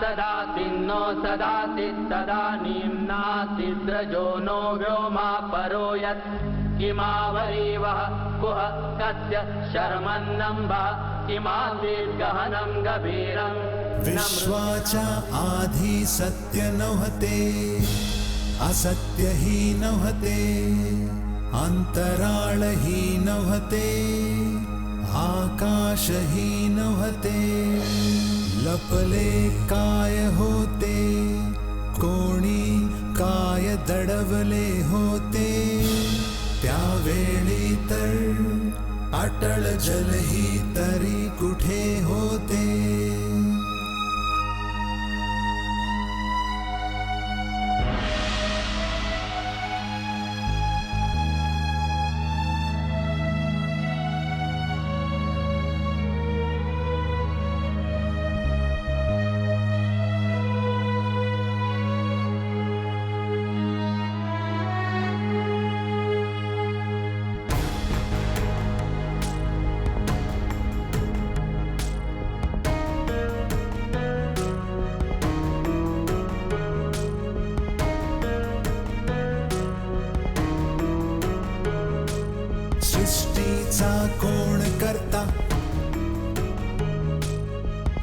सदातिन्नो सदाति तदानीं नासिद्रजो नो व्योमा परो यत् किमावरीवः कुह कस्य शर्मन्नम्बा किमासीत् गहनं गभीरम् विश्वाचा आधी सत्य नव्हते असत्य ही नव्हते अंतराळ ही नव्हते आकाश ही नव्हते लपले काय होते कोणी काय दडवले होते त्यावेळी तर अटळ जल ही तरी कुठे होते. सृष्टीचा कोण करता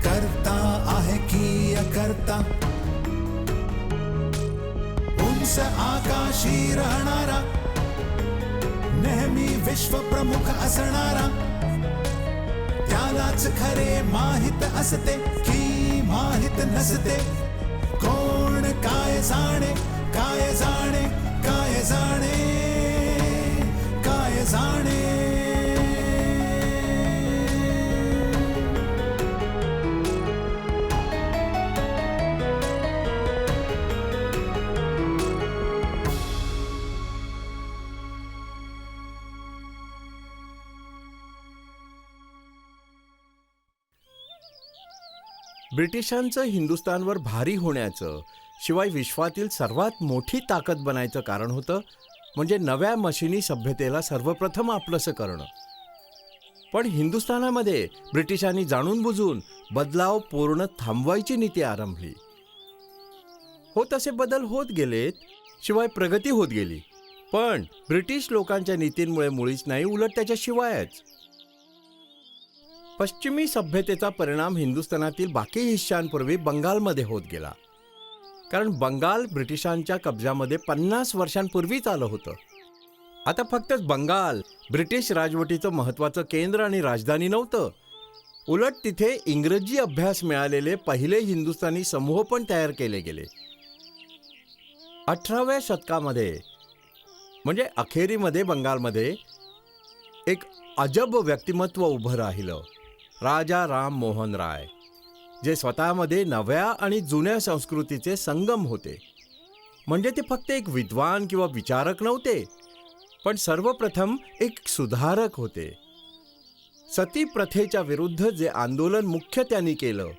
करता आहे की अकर्ता उंच आकाशी राहणारा नेहमी विश्व प्रमुख असणारा त्यालाच खरे माहित असते की माहित नसते कोण काय जाणे काय जाणे काय जाणे काय जाणे. ब्रिटिशांचं हिंदुस्थानवर भारी होण्याचं शिवाय विश्वातील सर्वात मोठी ताकद बनायचं कारण होतं म्हणजे नव्या मशिनी सभ्यतेला सर्वप्रथम आपलंसं करणं. पण हिंदुस्थानामध्ये ब्रिटिशांनी जाणून बुजून बदलाव पूर्ण थांबवायची नीती आरंभली. हो तसे बदल होत गेलेत शिवाय प्रगती होत गेली पण ब्रिटिश लोकांच्या नीतींमुळे मुळीच नाही उलट त्याच्याशिवायच. पश्चिमी सभ्यतेचा परिणाम हिंदुस्थानातील बाकी हिस्सांपूर्वी बंगालमध्ये होत गेला कारण बंगाल ब्रिटिशांच्या कब्जामध्ये 50 वर्षांपूर्वीच आलं होतं. आता फक्तच बंगाल ब्रिटिश राजवटीचं महत्त्वाचं केंद्र आणि राजधानी नव्हतं उलट तिथे इंग्रजी अभ्यास मिळालेले पहिले हिंदुस्थानी समूह पण तयार केले गेले. 18व्या शतकामध्ये म्हणजे अखेरीमध्ये बंगालमध्ये एक अजब व्यक्तिमत्व उभं राहिलं राजा राम मोहन राय जे स्वतःमध्ये नव्या आणि जुन्या संस्कृतीचे संगम होते. म्हणजे ते फक्त एक विद्वान किंवा विचारक नव्हते पण सर्वप्रथम एक सुधारक होते. सती प्रथेच्या विरुद्ध जे आंदोलन मुख्य त्यांनी केलं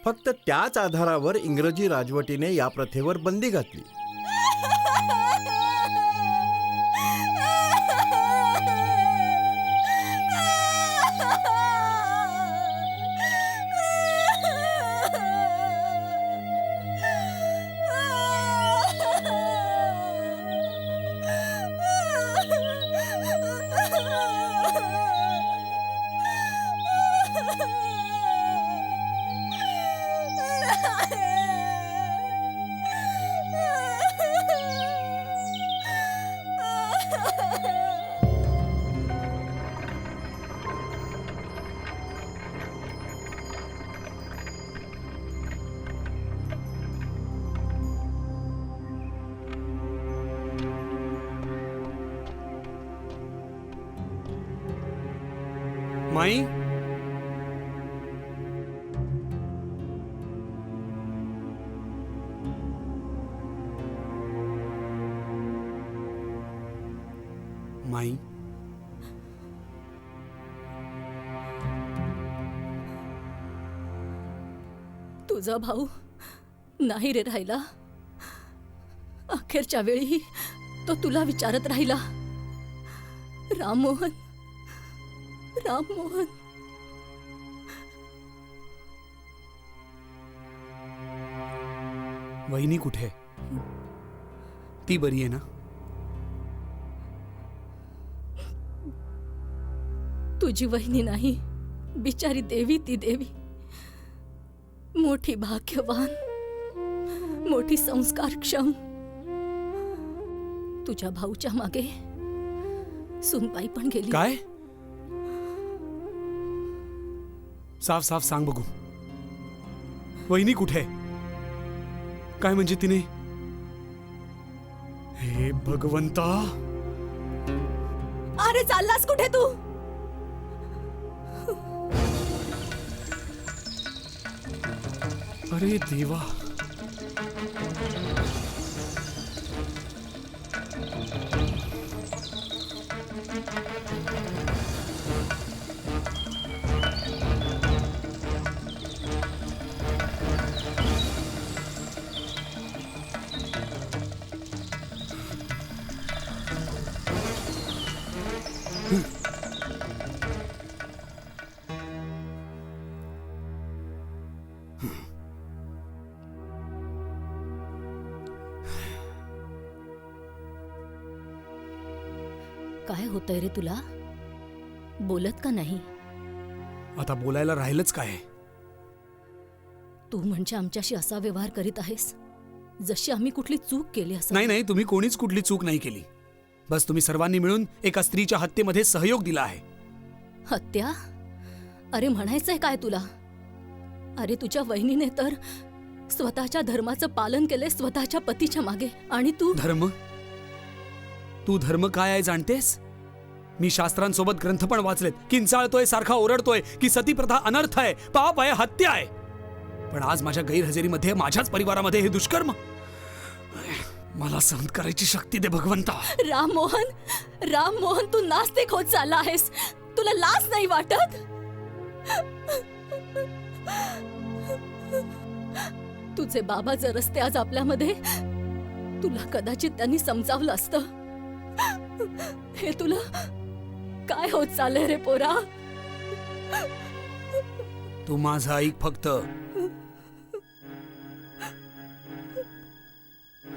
फक्त त्याच आधारावर इंग्रजी राजवटीने या प्रथेवर बंदी घातली. माई माई तुझा भाऊ नाही रे राहिला. अखेरच्या वेळी तो तुला विचारत राहिला राममोहन राममोहन. वहिनी कुठे? ती बरी आहे ना? तुझी वहिनी नाही, बिचारी देवी. ती देवी मोठी भाग्यवान, मोठी संस्कारक्षम. तुझ्या भाऊच्या मागे सुनबाई पण गेली. काय? साफ साफ सांग बघू, वहिनी कुठे? काय म्हणजे तिने? हे भगवंता! अरे चाललास कुठे तू? अरे देवा! काय होतंय रे तुला? बोलत का नाही? आता बोलायला राहिलंच काय? तू म्हणजे आमच्याशी असा व्यवहार करीत आहेस जशी आम्ही कुठली चूक केली असं. नाही नाही, तुम्ही कोणीच कुठली चूक नाही केली. बस तुम्ही सर्वांनी मिळून एका स्त्रीच्या हत्येमध्ये सहयोग दिला आहे. हत्या? अरे म्हणायचंय काय तुला? अरे तुझ्या वहिनीने तर स्वतःच्या धर्माचं पालन केलंय स्वतःच्या पतीच्या मागे, आणि तू धर्म? तू धर्म काय आहे जाणतेस? मी शास्त्रांसोबत ग्रंथ पण वाचलेत. किंचाळतोय, सारखा ओरडतोय की सती प्रथा अनर्थ आहे, पाप आहे, हत्या आहे. पण आज माझ्या गैरहजेरीमध्ये, माझ्याच परिवारामध्ये हे दुष्कर्म. मला सहन करायची शक्ती दे भगवंता. राम मोहन, तू नास्तिक होत चालला आहेस. तुला लाज नाही वाटत? तुझे बाबा जर असते आज आपल्यामध्ये, तुला कदाचित त्यांनी समजावलं असतं. हे तुला काय होत चाललंय रे पोरा? तू माझं ऐक फक्त.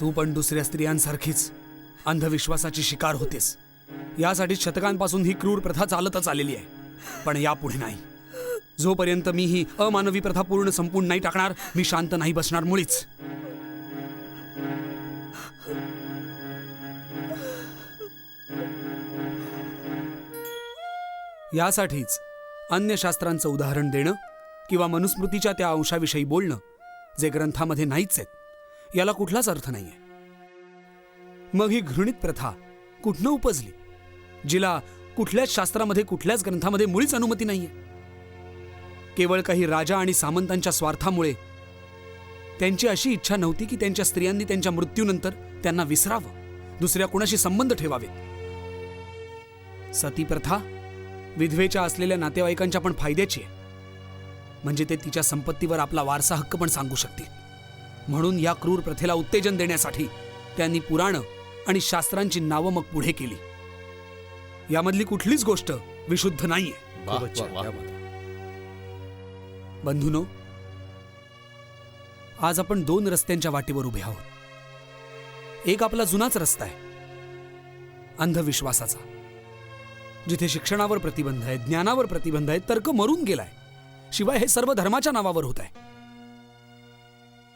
तू पण दुसऱ्या स्त्रियांसारखीच अंधविश्वासाची शिकार होतेस. यासाठी शतकांपासून ही क्रूर प्रथा चालतच आलेली आहे. पण यापुढे नाही. जोपर्यंत मी ही अमानवी प्रथा पूर्ण संपून नाही टाकणार, मी शांत नाही बसणार मुळीच. यासाठीच अन्य शास्त्रांचं उदाहरण देणं किंवा मनुस्मृतीच्या त्या अंशाविषयी बोलणं जे ग्रंथामध्ये नाहीच आहेत, याला कुठलाच अर्थ नाहीये. मग ही घृणित प्रथा कुठनं उपजली, जिला कुठल्याच शास्त्रामध्ये, कुठल्याच ग्रंथामध्ये मुळीच अनुमती नाहीये? केवळ काही राजा आणि सामंतांच्या स्वार्थामुळे. त्यांची अशी इच्छा नव्हती की त्यांच्या स्त्रियांनी त्यांच्या मृत्यूनंतर त्यांना विसरावं, दुसऱ्या कुणाशी संबंध ठेवावेत. सती प्रथा विधवेच्या असलेल्या नातेवाईकांच्या पण फायद्याची आहे. म्हणजे ते तिच्या संपत्तीवर आपला वारसा हक्क पण सांगू शकतील. म्हणून या क्रूर प्रथेला उत्तेजन देण्यासाठी त्यांनी पुराणं आणि शास्त्रांची नावं मग पुढे केली. यामधली कुठलीच गोष्ट विशुद्ध नाहीये. बंधूनो, आज आपण दोन रस्त्यांच्या वाटेवर उभे आहोत. एक आपला जुनाच रस्ता आहे, अंधविश्वासाचा, जिथे शिक्षणावर प्रतिबंध आहे, ज्ञानावर प्रतिबंध आहे, तर्क मरून गेलाय. शिवाय हे सर्व धर्माच्या नावावर होत आहे.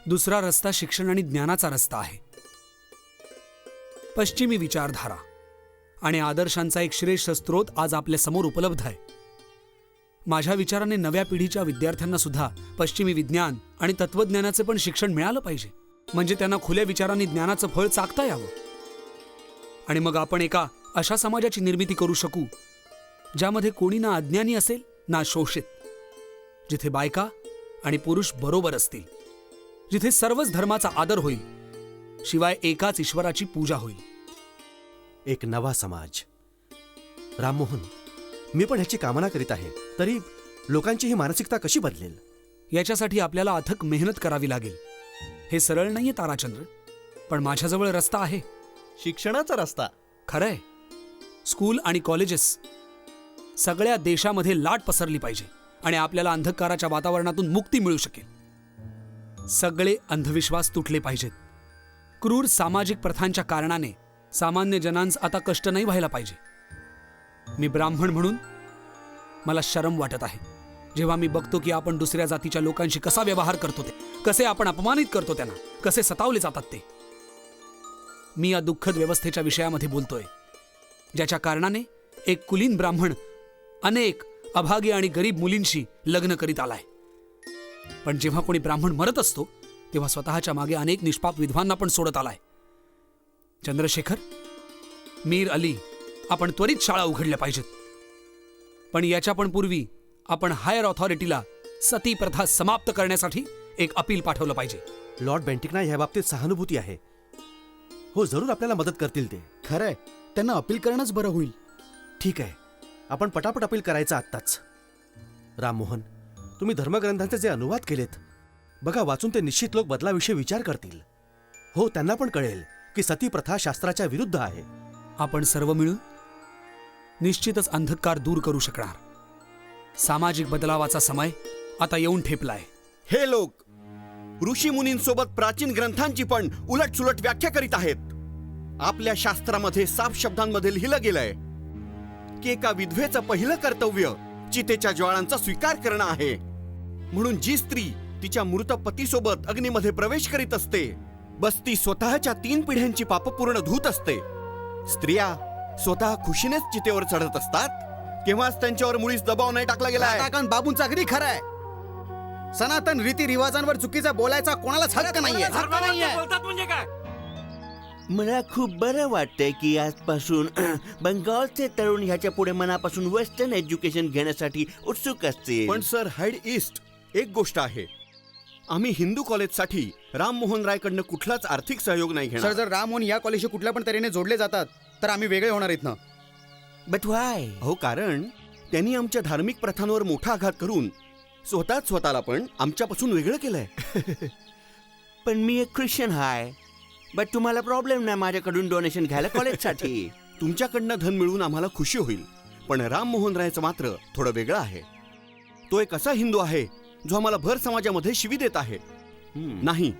दुसरा रस्ता शिक्षण आणि ज्ञानाचा रस्ता आहे. पश्चिमी विचारधारा आणि आदर्शांचा एक श्रेष्ठ स्रोत आज आपल्या समोर उपलब्ध आहे. माझ्या विचाराने नव्या पिढीच्या विद्यार्थ्यांना सुद्धा पश्चिमी विज्ञान आणि तत्वज्ञानाचे पण शिक्षण मिळालं पाहिजे, म्हणजे त्यांना खुल्या विचारांनी ज्ञानाचं फळ चाखता यावं. आणि मग आपण एका अशा समाजाची निर्मिती करू शकू ज्यामध्ये कोणी ना अज्ञानी असेल ना शोषित, जिथे बायका आणि पुरुष बरोबर असतील, जिथे सर्वच धर्माचा आदर होईल, शिवाय एकाच ईश्वराची पूजा होईल. एक नवा समाज. राममोहन, मी पण ह्याची कामना करीत आहे. तरी लोकांची ही मानसिकता कशी बदलेल? याच्यासाठी आपल्याला अथक मेहनत करावी लागेल. हे सरळ नाहीये ताराचंद्र, पण माझ्याजवळ रस्ता आहे. शिक्षणाचा रस्ता? खरंय. स्कूल आणि कॉलेजेस सगळ्या देशामध्ये लाट पसरली पाहिजे आणि आपल्याला अंधकाराच्या वातावरणातून मुक्ती मिळू शकेल. सगळे अंधविश्वास तुटले पाहिजेत. क्रूर सामाजिक प्रथांच्या कारणाने सामान्य जनांस आता कष्ट नाही व्हायला पाहिजे. मी ब्राह्मण म्हणून मला शरम वाटत आहे जेव्हा मी बघतो की आपण दुसऱ्या जातीच्या लोकांशी कसा व्यवहार करतो, ते कसे आपण अपमानित करतो, त्यांना कसे सतावले जातात ते. मी या दुःखद व्यवस्थेच्या विषयामध्ये बोलतोय, ज्याच्या कारणाने एक कुलीन ब्राह्मण अनेक अभागी आणि गरीब मुलींशी लग्न करीत आलाय. पण जेव्हा कोणी ब्राह्मण मरत असतो तेव्हा स्वतःच्या मागे अनेक निष्पाप विधवांना पण सोडत आलाय. चंद्रशेखर, मीर अली, आपण त्वरित शाळा उघडल्या पाहिजेत. पण याच्या पण पूर्वी आपण हायर ऑथॉरिटीला सती प्रथा समाप्त करण्यासाठी एक अपील पाठवलं पाहिजे. लॉर्ड बेंटिकना ह्या बाबतीत सहानुभूती आहे. हो, जरूर आपल्याला मदत करतील ते. खरंय, त्यांना अपील करणंच बरं होईल. ठीक आहे, आपण पटापट अपील करायचं आत्ताच. राममोहन, तुम्ही धर्मग्रंथांचे जे अनुवाद केलेत बघा, वाचून ते निश्चित लोक बदलाविषयी विचार करतील. हो, त्यांना पण कळेल की सती प्रथा शास्त्राच्या विरुद्ध आहे. आपण सर्व मिळून निश्चितच अंधकार दूर करू शकणार. सामाजिक बदलावाचा समय आता येऊन ठेपलाय. हे लोक ऋषी मुनींसोबत प्राचीन ग्रंथांची पण उलटसुलट व्याख्या करीत आहेत. आपल्या शास्त्रामध्ये साफ शब्दांमध्ये लिहिलं गेलंय की एका विधवेचं पहिलं कर्तव्य चितेच्या ज्वाळांचा स्वीकार करणं आहे. म्हणून जी स्त्री तिच्या मृत पतीसोबत अग्नीमध्ये प्रवेश करीत असते, बस ती स्वतःच्या 3 पिढ्यांची पाप पूर्ण धूत असते. स्त्रिया स्वतः खुशीनेच चितेवर चढत असतात तेव्हाच त्यांच्यावर मुळीच दबाव नाही टाकला गेला. बाबूंचा अगदी खरं आहे. सनातन रीती रिवाजांवर चुकीचा बोलायचा कोणालाच हक्क नाहीये. मला खूप बरं वाटतंय की आजपासून बंगालचे तरुण ह्याच्या पुढे मनापासून वेस्टर्न एज्युकेशन घेण्यासाठी उत्सुक असतील. पण सर, हाईड ईस्ट एक गोष्ट आहे, आम्ही हिंदू कॉलेजसाठी राममोहन रायकडनं कुठलाच आर्थिक सहयोग नाही सर, घेणार. जर राममोहन या कॉलेजशी कुठल्या पण तऱ्हेने जोडले जातात तर आम्ही वेगळे होणार आहेत ना. बट व्हाय? हो, कारण त्यांनी आमच्या धार्मिक प्रथांवर मोठा आघात करून स्वतःला पण आमच्यापासून वेगळं केलंय. पण मी एक ख्रिश्चन हाय. बट तुम्हाला प्रॉब्लेम नाही माझ्याकडून डोनेशन घ्यायला कॉलेजसाठी. तुमच्याकडनं धन मिळून आम्हाला खुशी होईल, पण राममोहन रायचं मात्र थोडं वेगळं आहे. तो एक असा हिंदू आहे जो आम्हाला भर समाजामध्ये शिवी देत आहे. नाही,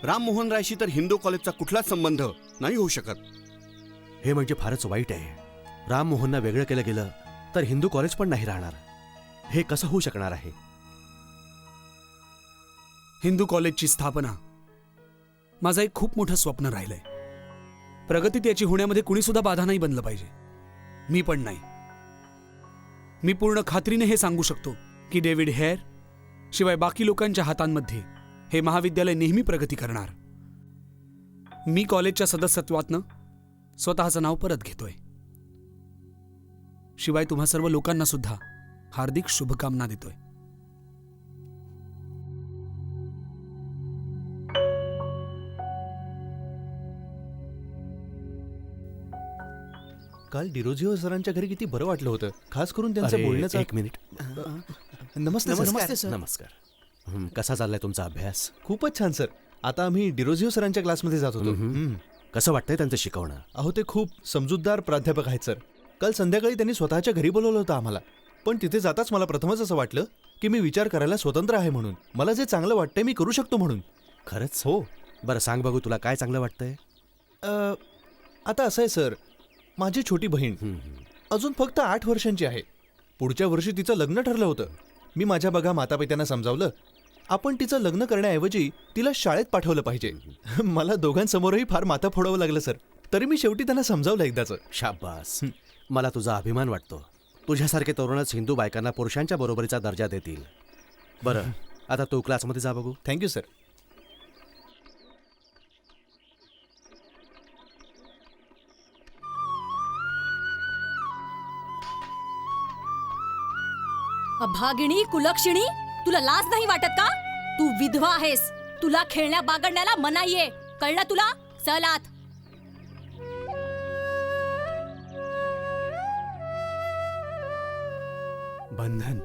राममोहन रायशी तर हिंदू कॉलेजचा कुठलाच संबंध नाही होऊ शकत. हे म्हणजे फारच वाईट आहे. राममोहनना वेगळं केलं गेलं तर हिंदू कॉलेज पण नाही राहणार. हे कसं होऊ शकणार आहे? हिंदू कॉलेजची स्थापना माझं एक खूप मोठं स्वप्न राहिलंय. प्रगतीत याची होण्यामध्ये कुणी सुद्धा बाधा नाही बनलं पाहिजे. मी पण नाही. मी पूर्ण खात्रीने हे सांगू शकतो की डेव्हिड हेअर शिवाय बाकी लोकांच्या हातांमध्ये हे महाविद्यालय नेहमी प्रगती करणार. मी कॉलेजच्या सदस्यत्वातनं स्वतःचं नाव परत घेतोय. शिवाय तुम्हा सर्व लोकांना सुद्धा हार्दिक शुभकामना देतोय. काल डिरोजिओ सरांच्या घरी किती बरं वाटलं होतं, खास करून त्यांचं अरे, बोलण्याचं. एक मिनिट. नमस्ते सर. नमस्ते सर. नमस्कार. कसा चाललाय तुमचा अभ्यास? खूपच छान सर. आता आम्ही डिरोजिओ सरांच्या क्लासमध्ये जात होतो. कसं वाटतंय त्यांचं शिकवणं? अहो, ते खूप समजूतदार प्राध्यापक आहेत सर. काल संध्याकाळी त्यांनी स्वतःच्या घरी बोलवलं होतं आम्हाला. पण तिथे जाताच मला प्रथमच असं वाटलं की मी विचार करायला स्वतंत्र आहे म्हणून. मला जे चांगलं वाटतंय मी करू शकतो म्हणून. खरंच? हो. बरं, सांग बघू, तुला काय चांगलं वाटतंय? आता असं आहे सर, माझी छोटी बहीण अजून फक्त 8 वर्षांची आहे. पुढच्या वर्षी तिचं लग्न ठरलं होतं. मी माझ्या बघा मातापित्यांना समजावलं आपण तिचं लग्न करण्याऐवजी तिला शाळेत पाठवलं पाहिजे. मला दोघांसमोरही फार माथा फोडावं लागलं सर. तरी मी शेवटी त्यांना समजावलं एकदाचं. शाबास. मला तुझा अभिमान वाटतो. तुझ्यासारखे तरुणच हिंदू बायकांना पुरुषांच्या बरोबरीचा दर्जा देतील. बरं, आता तू क्लासमध्ये जा बघू. Thank you sir. अभागिणी, कुलक्षिणी, तुला लाज नाही वाटत का? तू विधवा आहेस. तुला खेळण्या बागडण्याला मनाई आहे. कळलं तुला? चल आत. बंधन.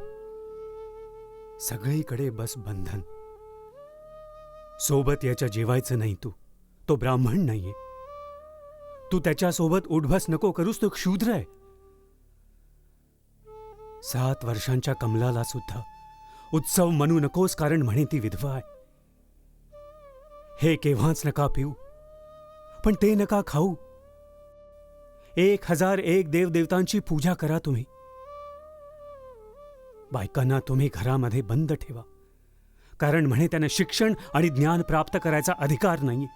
सगळीकडे बस बंधन. सोबत याच्या जेवायचं नाही तू. तो ब्राह्मण नाहीये. तू त्याच्यासोबत उठबस नको करूस. तो क्षुद्र आहे. 7 वर्षांच्या कमलाला सुद्धा उत्सव म्हणू नकोस, कारण म्हणे ती विधवा आहे. हे केव्हाच नका पिऊ, पण ते नका खाऊ. 1001 देवदेवतांची पूजा करा तुम्ही. बायकांना तुम्ही घरामध्ये बंद ठेवा, कारण म्हणे त्यांना शिक्षण आणि ज्ञान प्राप्त करायचा अधिकार नाहीये.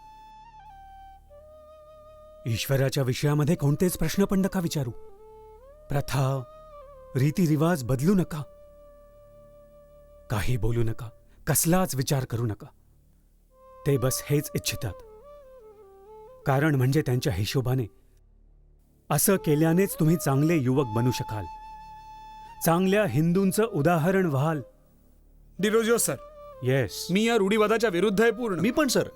ईश्वराच्या विषयामध्ये कोणतेच प्रश्न पण नका विचारू. प्रथा रीतिरिवाज बदलू नका. काही बोलू नका, कसलाच विचार करू नका. ते बस हेच इच्छितात, कारण म्हणजे त्यांच्या हिशोबाने असं केल्यानेच तुम्ही चांगले युवक बनू शकाल, चांगल्या हिंदूंचं उदाहरण व्हाल. डिरोजिओ सर, येस. मी या रूढीवादाच्या विरुद्ध आहे पूर्ण. मी पण सर.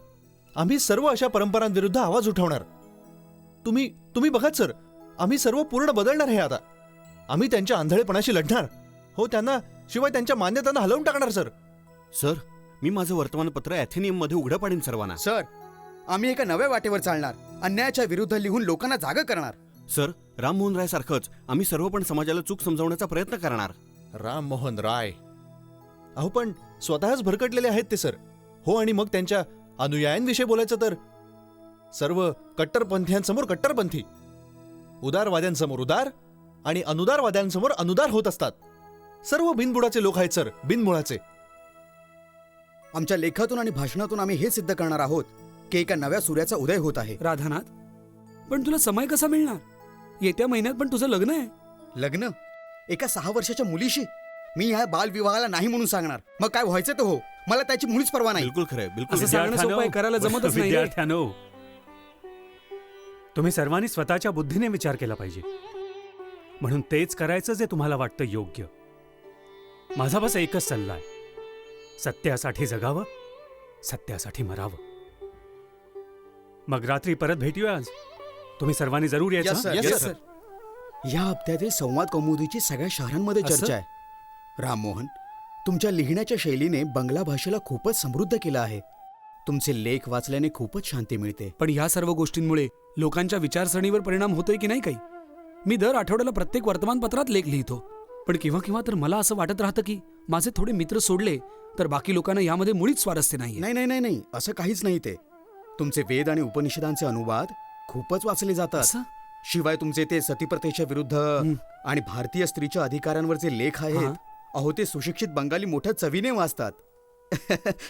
आम्ही सर्व अशा परंपरांविरुद्ध आवाज उठवणार. तुम्ही बघाच सर, आम्ही सर्व पूर्ण बदलणार आहे आता. आम्ही त्यांच्या आंधळेपणाशी लढणार. हो, त्यांना शिवाय त्यांच्या मान्यतांना हलवून टाकणार सर. सर, मी माझं वर्तमानपत्र ॲथेनियम मध्ये उघडं पाडीन सर्वांना. सर, आम्ही एका नव्या वाटेवर चालणार, अन्यायाच्या विरुद्ध लिहून लोकांना जागा करणार. सर, राममोहन राय सारखंच आम्ही सर्व पण समाजाला चूक समजावण्याचा प्रयत्न करणार. राम मोहन राय, अहो पण स्वतःच भरकटलेले आहेत ते सर. हो, आणि मग त्यांच्या अनुयायांविषयी बोलायचं तर सर्व कट्टरपंथीयांसमोर कट्टरपंथी, उदारवाद्यांसमोर उदार आणि अनुदारवाद्यांसमोर अनुदार होत असतात. सर्व बिनबुडाचे लोक आहेत सर, बिनमुळाचे. आमच्या लेखातून आणि भाषणातून आम्ही हे सिद्ध करणार आहोत की एका नव्या सूर्याचा उदय होत आहे. राधानाथ, पण तुला समय कसा मिळणार? येत्या महिन्यात पण तुझं लग्न आहे. लग्न एका 6 वर्षाच्या मुलीशी? मी ह्या बालविवाहाला नाही म्हणून सांगणार. मग काय व्हायचं तर हो, मला त्याची मुळीच पर्वा नाही. बिलकुल खरंय, बिलकुल. असं सांगणं सोपं आहे, करायला जमतच नाही. विद्यार्थ्यानो, तुम्ही सर्वांनी स्वतःच्या बुद्धीने विचार केला पाहिजे, म्हणून तेच करायचं जे तुम्हाला वाटतं योग्य. माझा बस एकच सल्ला आहे, सत्यासाठी जगावं, सत्यासाठी मरावं. मग रात्री परत भेटूया. आज तुम्ही सर्वांनी जरूर Yes, यायचं. sir. Yes, sir. या हप्त्यातील संवाद कौमुदीची सगळ्या शहरांमध्ये असं? चर्चा आहे. राममोहन, तुमच्या लिहिण्याच्या शैलीने बंगला भाषेला खूपच समृद्ध केलं आहे. तुमचे लेख वाचल्याने खूपच शांती मिळते. पण ह्या सर्व गोष्टींमुळे लोकांच्या विचारसरणीवर परिणाम होतोय की नाही काही? मी दर आठवड्याला प्रत्येक वर्तमानपत्रात लेख लिहितो, पण केव्हा केव्हा तर मला असं वाटत राहतं की माझे थोडे मित्र सोडले तर बाकी लोकांना यामध्ये मुळीच स्वारस्य नाही. नाही नाही नाही नाही, असं काहीच नाही. ते तुमचे वेद आणि उपनिषदांचे अनुवाद खूपच वाचले जातात. असं? शिवाय तुमचे ते सतीप्रथेच्या विरुद्ध आणि भारतीय स्त्रीच्या अधिकारांवरचे लेख आहेत, अहो ते सुशिक्षित बंगाली मोठ्या चवीने वाचतात.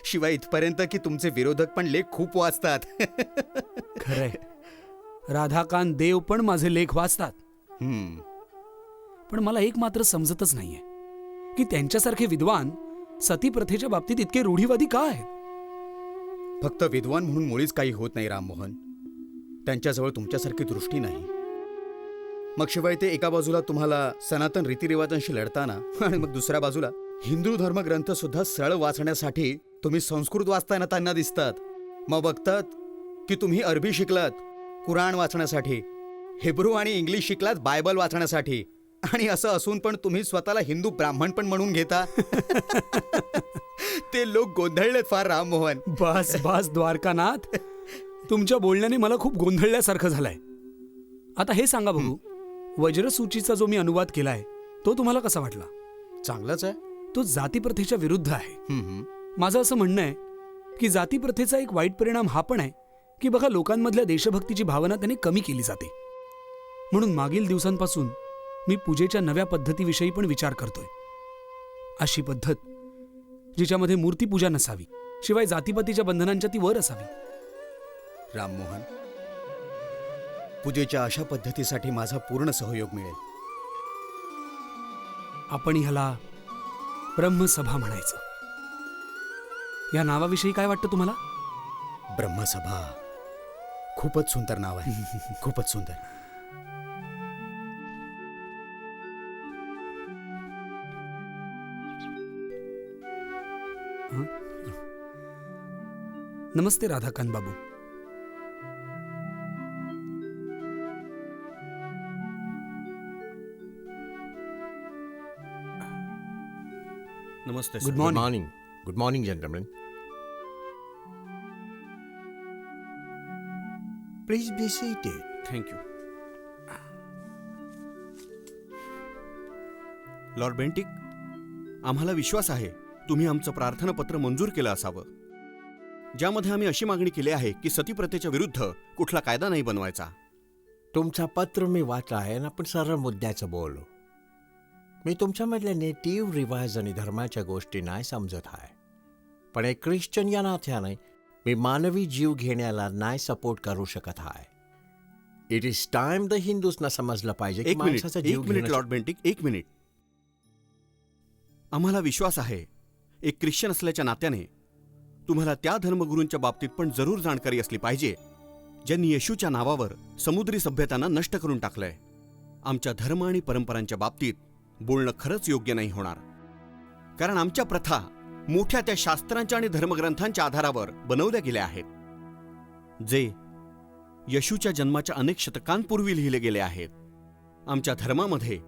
शिवाय इथपर्यंत की तुमचे विरोधक पण लेख खूप वाचतात. खरंय, राधाकांत देव पण माझे लेख वाचतात. पण मला एक मात्र समजतच नाहीये की त्यांच्यासारखे विद्वान सतीप्रथेच्या बाबतीत इतके रूढीवादी का आहेत? फक्त विद्वान म्हणून मुळीच काही होत नाही राममोहन. त्यांच्याजवळ तुमच्यासारखी दृष्टी नाही. मग शिवाय ते एका बाजूला तुम्हाला सनातन रीतिरिवाजांशी लढताना आणि मग दुसऱ्या बाजूला हिंदू धर्मग्रंथ सुद्धा सरळ वाचण्यासाठी तुम्ही संस्कृत वाचताना त्यांना दिसतात. मग बघतात की तुम्ही अरबी शिकलात कुराण वाचण्यासाठी, हिब्रू आणि इंग्लिश शिकलात बायबल वाचण्यासाठी, आणि असं असून पण तुम्ही स्वतःला हिंदू ब्राह्मण पण म्हणून घेता. ते लोक गोंधळलेत फार राममोहन. बस बस द्वारकानाथ, तुमच्या बोलण्याने मला खूप गोंधळल्यासारखं झालंय. आता हे सांगा बघू, वज्रसूचीचा जो मी अनुवाद केलाय तो तुम्हाला कसा वाटला? चांगलाच आहे. तो जातीप्रथेच्या विरुद्ध आहे. माझं असं म्हणणं आहे की जातीप्रथेचा एक वाईट परिणाम हा पण आहे की बघा, लोकांमधल्या देशभक्तीची भावना त्याने कमी केली जाते. म्हणून मागील दिवसांपासून मी पूजेच्या नव्या पद्धतीविषयी पण विचार करतोय. अशी पद्धत जिच्यामध्ये मूर्तीपूजा नसावी, शिवाय जातीपातीच्या बंधनांच्या ती वर असावी. राममोहन, पूजेच्या अशा पद्धतीसाठी माझा पूर्ण सहयोग मिळेल. आपण ह्याला ब्रह्मसभा म्हणायचं. या नावाविषयी काय वाटतं तुम्हाला? ब्रह्मसभा खूपच सुंदर नाव आहे. खूपच सुंदर. नमस्ते राधाकांत बाबू. नमस्ते. Good good morning. Morning. Good morning gentleman. Please be seated. Thank you. Lord Bentinck, आम्हाला विश्वास आहे तुम्ही आमचं प्रार्थनापत्र मंजूर केलं असावं. ज्यामध्ये आम्ही अशी मागणी केली आहे की सतीप्रथेच्या विरुद्ध कुठला कायदा नाही बनवायचा. तुमचा पत्र मी वाचला आहे आणि आपण सरळ मुद्द्याचं बोलू. मी तुमच्यामधल्या नेटिव्ह रिवाज आणि धर्माच्या गोष्टी नाही समजत आहे, पण एक ख्रिश्चन या नात्याने मी मानवी जीव घेण्याला नाही सपोर्ट करू शकत आहे. इट इज टाइम द हिंदूजना समजलं पाहिजे की माणसाचा जीव घेणं- लॉर्ड बेंटिक, एक मिनिट. आम्हाला विश्वास आहे, एक ख्रिश्चन असल्याच्या नात्याने तुम्हाला त्या धर्मगुरूंच्या बाबतीत पण जरूर जाणकारी असली पाहिजे ज्यांनी येशूच्या नावावर समुद्री सभ्यतांना नष्ट करून टाकलंय. आमच्या धर्म आणि परंपरांच्या बाबतीत बोलणं खरंच योग्य नाही होणार, कारण आमच्या प्रथा मोठ्या त्या शास्त्रांच्या आणि धर्मग्रंथांच्या आधारावर बनवल्या गेल्या आहेत, जे येशूच्या जन्माच्या अनेक शतकांपूर्वी लिहिले गेले आहेत. आमच्या धर्मामध्ये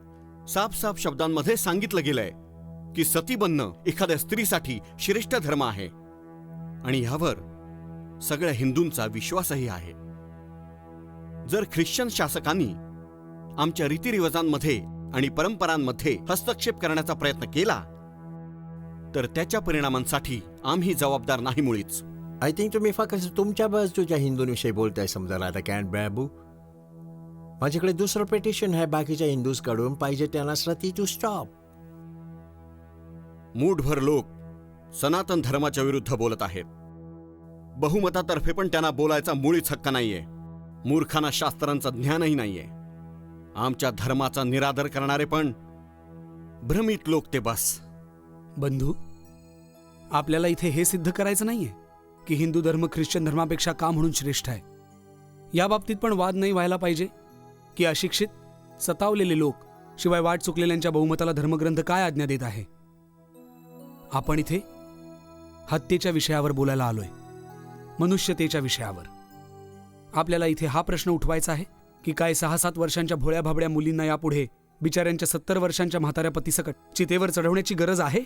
साफ शब्दांमध्ये सांगितलं गेलंय की सती बनणं एखाद्या स्त्रीसाठी श्रेष्ठ धर्म आहे, आणि ह्यावर सगळ्या हिंदूंचा विश्वासही आहे. जर ख्रिश्चन शासकांनी आमच्या रीतिरिवाजांमध्ये आणि परंपरांमध्ये हस्तक्षेप करण्याचा प्रयत्न केला तर त्याच्या परिणामांसाठी आम्ही जबाबदार नाही मुळीच. आय थिंक तुम्ही फक्त तुमच्या बाजूच्या हिंदूंविषयी बोलताय समजायला. आता कॅन बाबू, माझ्याकडे दुसरं पेटिशन आहे बाकीच्या हिंदूज कडून, पाहिजे त्यांना सती टू स्टॉप. मूठभर लोक सनातन धर्माच्या विरुद्ध बोलत आहेत. बहुमतातर्फे पण त्यांना बोलायचा मुळीच हक्क नाहीये. मूर्खांना शास्त्रांचं ज्ञानही नाहीये. आमच्या धर्माचा निरादर करणारे पण भ्रमित लोक ते बस. बंधू, आपल्याला इथे हे सिद्ध करायचं नाहीये की हिंदू धर्म ख्रिश्चन धर्मापेक्षा का म्हणून श्रेष्ठ आहे. या बाबतीत पण वाद नाही व्हायला पाहिजे की अशिक्षित, सतावलेले लोक, शिवाय वाट चुकलेल्यांच्या बहुमताला धर्मग्रंथ काय आज्ञा देत आहे. आपण इथे हत्येच्या विषयावर बोलायला आलोय, मनुष्यतेच्या विषयावर. आपल्याला इथे हा प्रश्न उठवायचा आहे की काय 6-7 वर्षांच्या भोळ्या भाबड्या मुलींना यापुढे बिचाऱ्यांच्या 70 वर्षांच्या म्हाताऱ्या पतीसकट चितेवर चढवण्याची गरज आहे.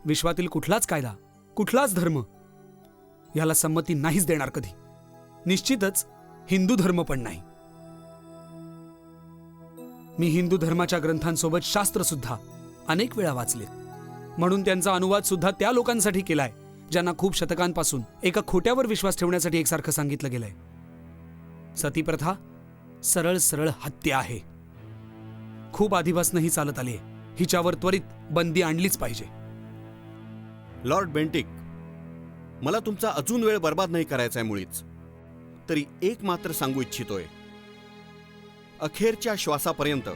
विश्वातील कुठलाच कायदा, कुठलाच धर्म याला संमती नाहीच देणार कधी. निश्चितच हिंदू धर्म पण नाही. मी हिंदू धर्माच्या ग्रंथांसोबत शास्त्र सुद्धा अनेक वेळा वाचलेत, म्हणून त्यांचा अनुवाद सुद्धा त्या लोकांसाठी केलाय ज्यांना खूप शतकांपासून एका खोट्यावर विश्वास ठेवण्यासाठी एकसारखं सांगितलं गेलंय. सतीप्रथा सरळ सरळ हत्या आहे. खूप आधीपासून ही चालत आली आहे. हिच्यावर त्वरित बंदी आणलीच पाहिजे. लॉर्ड बेंटिक, मला तुमचा अजून वेळ बर्बाद नाही करायचा आहे मुळीच. तरी एक मात्र सांगू इच्छितोय, अखेरच्या श्वासापर्यंत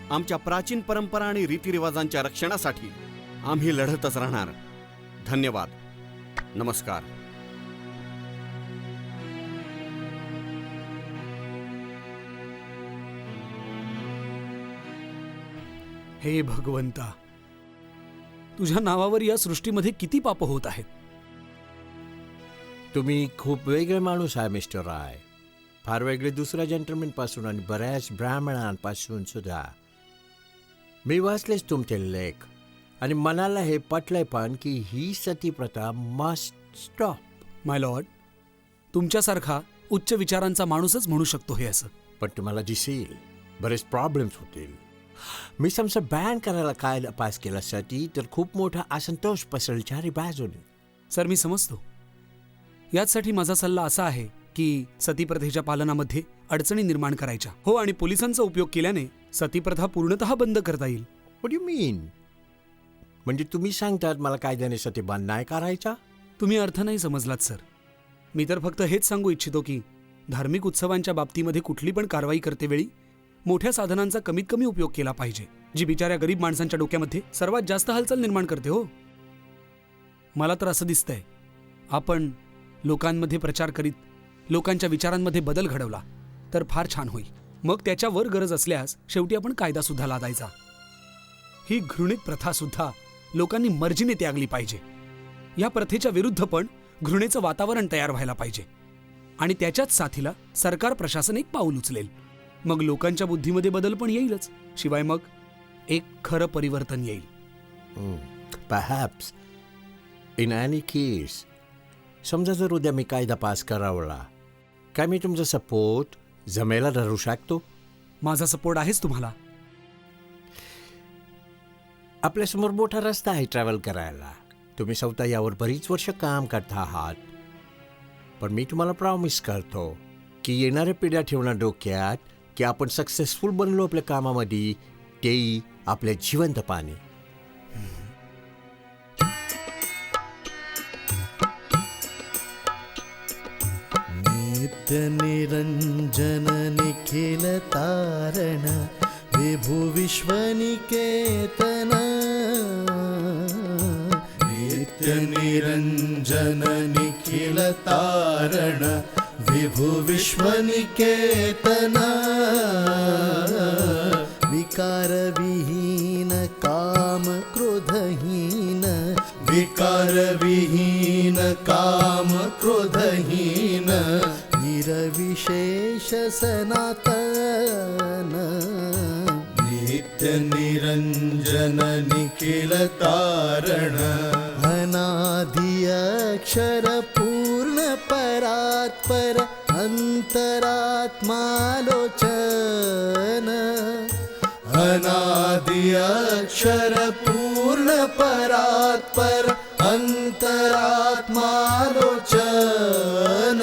आमच्या प्राचीन परंपरा आणि रीतिरिवाजांच्या रक्षणासाठी आम्ही लढतच राहणार. धन्यवाद. नमस्कार. हे भगवंता, तुझ्या नावावर या सृष्टीमध्ये किती पाप होत आहेत. तुम्ही खूप वेगळे माणूस आहे मिस्टर राय. फार वेगळे दुसऱ्या जेंटलमॅन पासून आणि बऱ्याच ब्राह्मणांपासून सुद्धा. मी वाचलेच तुमचे लेख आणि मनाला हे पटलंय पण की ही सती प्रथा मस्ट स्टॉप. माय लॉर्ड, तुमच्यासारखा उच्च विचारांचा माणूसच म्हणू शकतो हे असं. पण तुम्हाला दिसेल बरेच प्रॉब्लेम्स होतील. मी समजा बॅन करायला काय पास केला सती तर खूप मोठा असंतोष पसरेल चारी बाजूने. सर, मी समजतो. याचसाठी माझा सल्ला असा आहे की सतीप्रथेच्या पालनामध्ये अडचणी निर्माण करायच्या. हो, आणि पोलिसांचा उपयोग केल्याने सतीप्रथा पूर्णतः बंद करता येईल. व्हॉट यू मीन? म्हणजे तुम्ही सांगतात मला कायद्याने सती बंद नाही करायचा? तुम्ही अर्थ नाही समजलात सर. मी तर फक्त हेच सांगू इच्छितो की धार्मिक उत्सवांच्या बाबतीमध्ये कुठली पण कारवाई करतेवेळी मोठ्या साधनांचा कमीत कमी उपयोग केला पाहिजे, जी बिचाऱ्या गरीब माणसांच्या डोक्यामध्ये सर्वात जास्त हालचाल निर्माण करते. हो, मला तर असं दिसतंय आपण लोकांमध्ये प्रचार करीत लोकांच्या विचारांमध्ये बदल घडवला तर फार छान होईल. मग त्याच्यावर गरज असल्यास शेवटी आपण कायदा सुद्धा लादायचा. ही घृणित प्रथा सुद्धा लोकांनी मर्जीने त्यागली पाहिजे. या प्रथेच्या विरुद्ध पण घृणेचं वातावरण तयार व्हायला पाहिजे आणि त्याच्याच साथीला सरकार प्रशासन एक पाऊल उचलेल. मग लोकांच्या बुद्धीमध्ये बदल पण येईलच, शिवाय मग एक खरं परिवर्तन येईल. परहॅप्स इन एनी केस, समजा जर उद्या मी कायदा पास करावला, काय मी तुमचा सपोर्ट जमेला धरू शकतो? माझा सपोर्ट आहेच तुम्हाला. आपल्यासमोर मोठा रस्ता आहे ट्रॅव्हल करायला. तुम्ही स्वतः यावर बरीच वर्ष काम करता आहात, पण मी तुम्हाला प्रॉमिस करतो की येणाऱ्या पिढ्या ठेवणार डोक्यात की आपण सक्सेसफुल बनलो आपल्या कामामध्ये, तेही आपल्या जिवंत पाणी. नित्य निरंजन निखिल तारण विभु विश्वनिकेतन. नित्य निरंजन निखिल तारण विभु विश्वनिकेतन. विकार विहीन काम क्रोधहीन. विकार विहीन काम क्रोधहीन. निरविशेष सनातन. नित्य निरंजन निखिल तारण. अनादि अक्षर पूर्ण परात्पर अंतरात्मालोचन. अनादि अक्षर पूर्ण परात्पर अंतरात्मालोचन.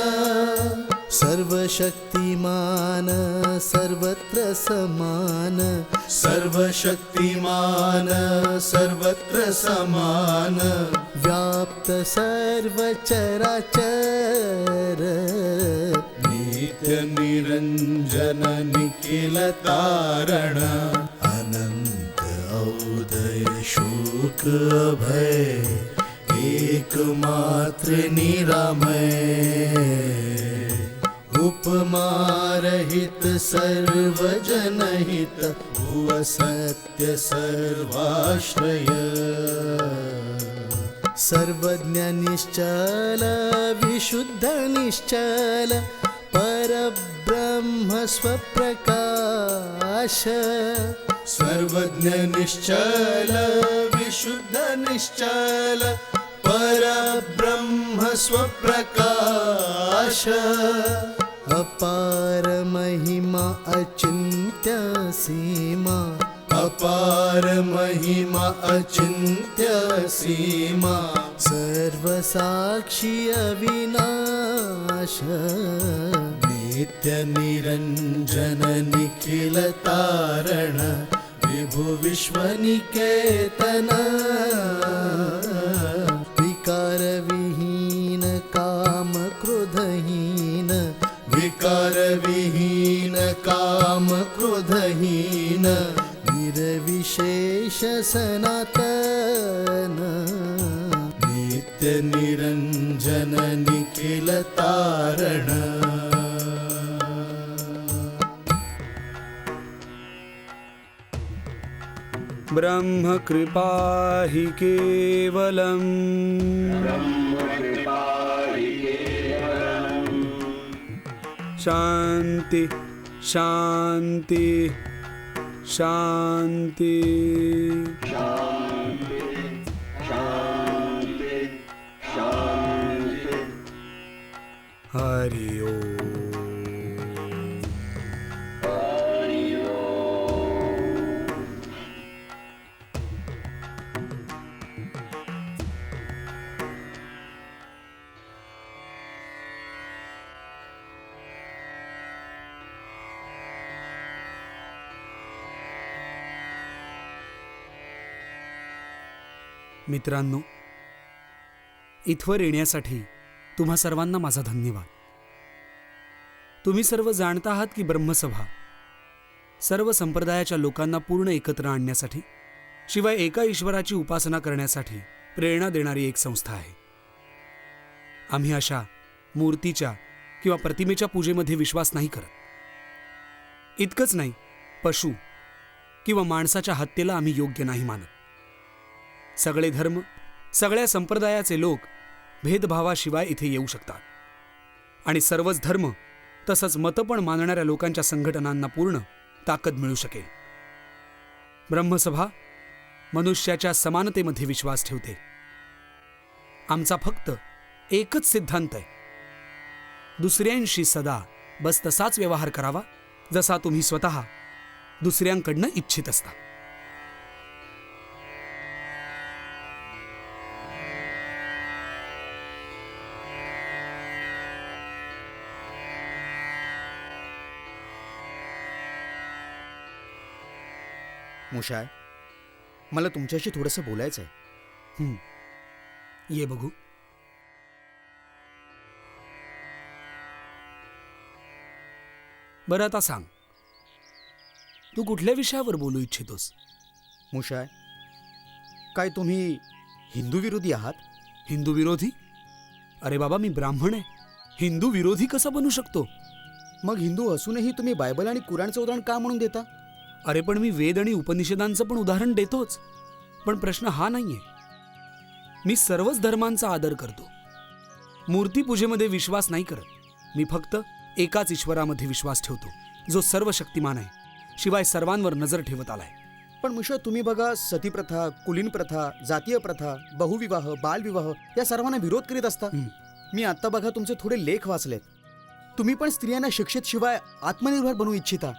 सर्वशक्तिमान सर्वत्र समान. सर्वशक्तिमान सर्वत्र समान. व्याप्त सर्वचराचर. नित्य निरंजन निखिल तारण. अनंत औदय शोक अभय एकमात्र निरामय. उपमा रहित सर्वजनहित भुव सत्य सर्वाश्रय. सर्वज्ञ निश्चल विशुद्ध निश्चल परब्रह्म स्वप्रकाश. सर्वज्ञ निश्चल विशुद्ध निश्चल परब्रह्म स्वप्रकाश. अपार महिमा अचिंत्य सीमा. अपार महिमा अचिंत्य सीमा. सर्वसाक्षी अविनाश. नित्य निरंजन निखिल तारण विभु विश्वनिकेतन. विकार विहीन काम क्रोधहीन. विकार विहीन काम क्रोधहीन. निरविशेष सनातन. नित्य निरंजन निखिल तारण. ब्रह्म कृपा हि केवलम्. शांति शांति शांति. हरि ओम. मित्रांनो, इथवर येण्यासाठी तुम्हा सर्वांना माझा धन्यवाद. तुम्ही सर्व जाणता आहात की ब्रह्मसभा सर्व संप्रदायाच्या लोकांना पूर्ण एकत्र आणण्यासाठी, शिवाय एका ईश्वराची उपासना करण्यासाठी प्रेरणा देणारी एक संस्था आहे. आम्ही अशा मूर्तीच्या किंवा प्रतिमेच्या पूजेमध्ये विश्वास नाही करत. इतकंच नाही, पशु किंवा माणसाच्या हत्येला आम्ही योग्य नाही मानत. सगळे धर्म, सगळ्या संप्रदायाचे लोक भेदभावाशिवाय इथे येऊ शकतात आणि सर्वच धर्म तसंच मतं पण मानणाऱ्या लोकांच्या संघटनांना पूर्ण ताकद मिळू शकेल. ब्रह्मसभा मनुष्याच्या समानतेमध्ये विश्वास ठेवते. आमचा फक्त एकच सिद्धांत आहे, दुसऱ्यांशी सदा बस तसाच व्यवहार करावा जसा तुम्ही स्वतः दुसऱ्यांकडनं इच्छित असता. मुशाय, मला तुमच्याशी थोडंसं बोलायचं आहे. ये बघू. बरं आता सांग, तू कुठल्या विषयावर बोलू इच्छितोस? मुशाय, काय तुम्ही हिंदू विरोधी आहात? हिंदू विरोधी? अरे बाबा, मी ब्राह्मण आहे. हिंदू विरोधी कसा बनू शकतो? मग हिंदू असूनही तुम्ही बायबल आणि कुराणचं उदाहरण का म्हणून देता? अरे पण मी वेद आणि उपनिषदांचं पण उदाहरण देतोच. पण प्रश्न हा नाहीये. मी सर्वच धर्मांचा आदर करतो. मूर्तीपूजेमध्ये विश्वास नाही करत. मी फक्त एकाच ईश्वरामध्ये विश्वास ठेवतो, जो सर्व शक्तिमान आहे, शिवाय सर्वांवर नजर ठेवत आलाय. पण मुशा, तुम्ही बघा, सतीप्रथा, कुलीन प्रथा, जातीय प्रथा, बहुविवाह, बालविवाह या सर्वांना विरोध करीत असता. मी आता बघा तुमचे थोडे लेख वाचलेत. तुम्ही पण स्त्रियांना शिक्षित शिवाय आत्मनिर्भर बनवू इच्छिता.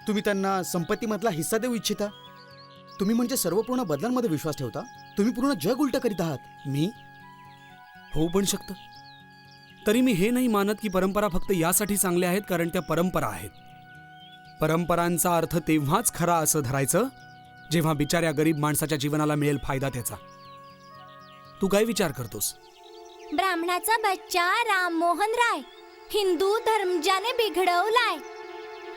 तुम्ही त्यांना संपत्तीमधला हिस्सा देऊ इच्छिता. तुम्ही म्हणजे सर्व पूर्ण बदलांमध्ये विश्वास ठेवता. तुम्ही पूर्ण जग उलट करीत आहात. मी होऊ पण शकतं. तरी मी हे नाही मानत की परंपरा फक्त यासाठी चांगल्या आहेत कारण त्या परंपरा आहेत. परंपरांचा अर्थ तेव्हाच खरा असं धरायचं जेव्हा बिचाऱ्या गरीब माणसाच्या जीवनाला मिळेल फायदा त्याचा. तू काय विचार करतोस? ब्राह्मणाचा बच्चा राममोहन राय हिंदू धर्म ज्याने बिघडवलाय.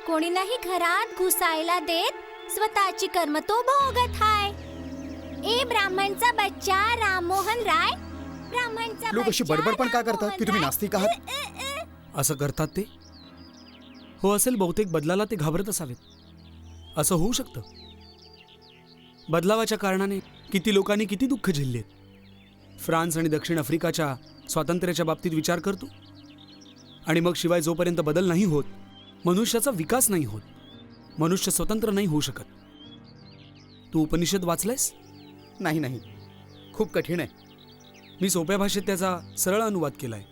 कोणी नाही घरात घुसायला देत, स्वतःची कर्म तो भोगत हाय. ए ब्राह्मणचा बच्चा राममोहन राय, ब्राह्मणचा लोक अशी बडबड पण का करतात की तुम्ही नास्तिक आहात? असं करतात ते? हो असेल, बहुतेक बदलाला ते घाबरत असावेत. असं होऊ शकतं. बदलावाच्या कारणाने किती लोकांनी किती दुःख झेललेत. फ्रान्स आणि दक्षिण आफ्रिकाच्या स्वातंत्र्याच्या बाबतीत विचार करतो. आणि मग शिवाय जोपर्यंत बदल नाही होत, मनुष्याचा विकास नाही होत. मनुष्य स्वतंत्र नाही होऊ शकत. तू उपनिषद वाचलायस? नाही नाही, खूप कठीण आहे. मी सोप्या भाषेत त्याचा सरळ अनुवाद केलाय.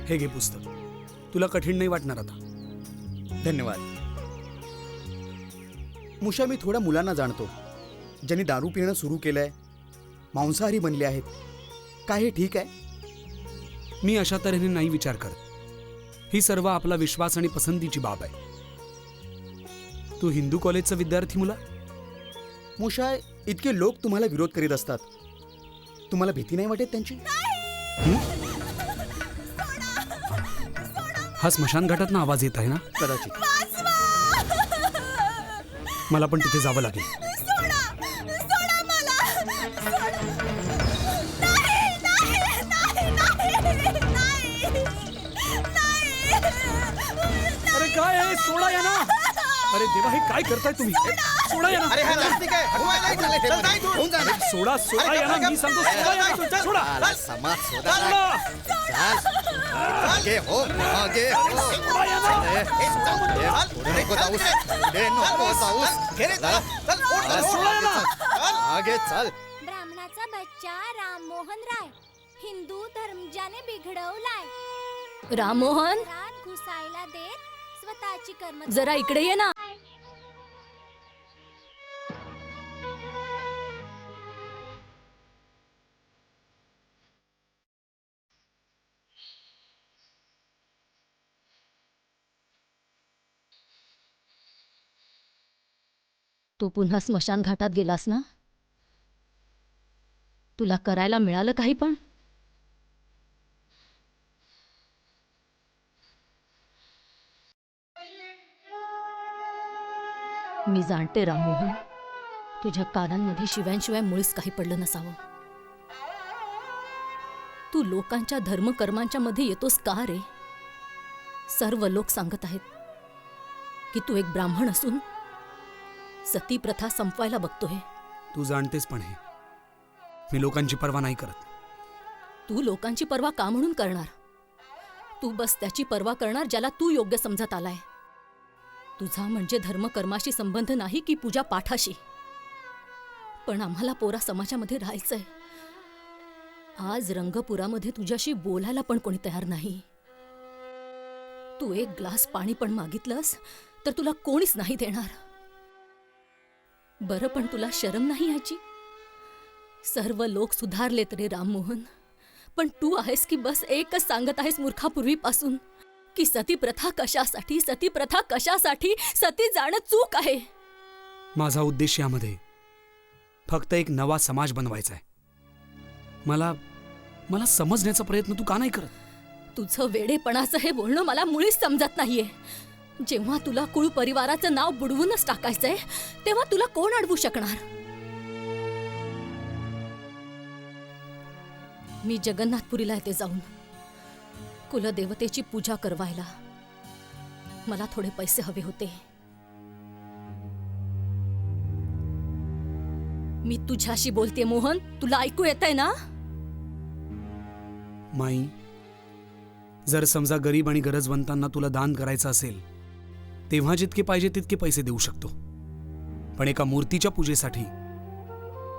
हे घे पुस्तक. तुला कठीण नाही वाटणार आता. धन्यवाद. मुशा, मी थोड्या मुलांना जाणतो ज्यांनी दारू पिणं सुरू केलंय, मांसाहारी बनले आहेत. काय हे ठीक आहे? मी अशा तऱ्हेने नाही विचार करत. ही सर्व आपला विश्वास आणि पसंतीची बाब आहे. तू हिंदू कॉलेजचा विद्यार्थी मुला? मुशाय, इतके लोक तुम्हाला विरोध करीत असतात. तुम्हाला भीती नाही वाटत त्यांची? हा स्मशान घाटात ना आवाज येत आहे ना? कदाचित. मला पण तिथे जावं लागेल. अरे काय आहे? सोडा या ना. अरे देवा, हे काय करताय तुम्ही? सोडा या ना. सोडा सोडा या ना. मी सांगतो सोडा या ना. सोडा. समाज सोडा. आगे हो, आगे हो. नको जाऊस, नको जाऊस. आगे चल. ब्राह्मणाचा बच्चा राममोहन राय हिंदू धर्म ज्याने बिघडवलाय. राममोहन, घरात घुसायला देत, स्वतःची कर्म जरा इकडे ये ना. तू पुन्हा स्मशान घाटात गेलास ना? तुला करायला मिळालं काही पण? मी जाणते राममोहन, तुझ्या कानांमध्ये शिव्यांशिवाय मुळीच काही पडलं नसावं. तू लोकांच्या धर्मकर्मांच्या मध्ये येतोस का रे? सर्व लोक सांगत आहेत की तू एक ब्राह्मण असून सती प्रथा संपवायला बघतोय. तू जाणतेस पण हे, मी लोकांची पर्वा नाही करत. तू लोकांची पर्वा का म्हणून करणार? तू बस त्याची पर्वा करणार ज्याला तू योग्य समजत आलाय. तुझा म्हणजे धर्मकर्माशी संबंध नाही की पूजा पाठाशी. पण आम्हाला पोरा समाजामध्ये राहायचंय. आज रंगपुरामध्ये तुझ्याशी बोलायला पण कोणी तयार नाही. तू एक ग्लास पाणी पण मागितलंस तर तुला कोणीच नाही देणार. बरं, पण तुला शरम नाही याची? सर्व लोक सुधारलेत रे राममोहन, पण तू आहेस की बस एकच सांगत आहेस मूर्खापूर्वीपासून की सती प्रथा कशासाठी, सती प्रथा कशासाठी, सती जाणं चूक आहे. माझा उद्देश यामध्ये फक्त एक नवा समाज बनवायचा आहे. मला समजण्याचा प्रयत्न तू का नाही करत? तुझं वेडेपणाचं हे बोलणं मला मुळीच समजत नाहीये. जेव्हा तुला कुळ परिवाराचं नाव बुडवूनच टाकायचंय तेव्हा तुला कोण अडवू शकणार? मी जगन्नाथपुरीला येते जाऊन कुलदेवतेची पूजा करवायला. मला थोडे पैसे हवे होते. मी तुझ्याशी बोलते मोहन, तुला ऐकू येतंय ना? माई, जर समजा गरीब आणि गरजवंतांना तुला दान करायचं असेल तेव्हा जितके पाहिजे तितके पैसे देऊ शकतो, पण एका मूर्तीच्या पूजेसाठी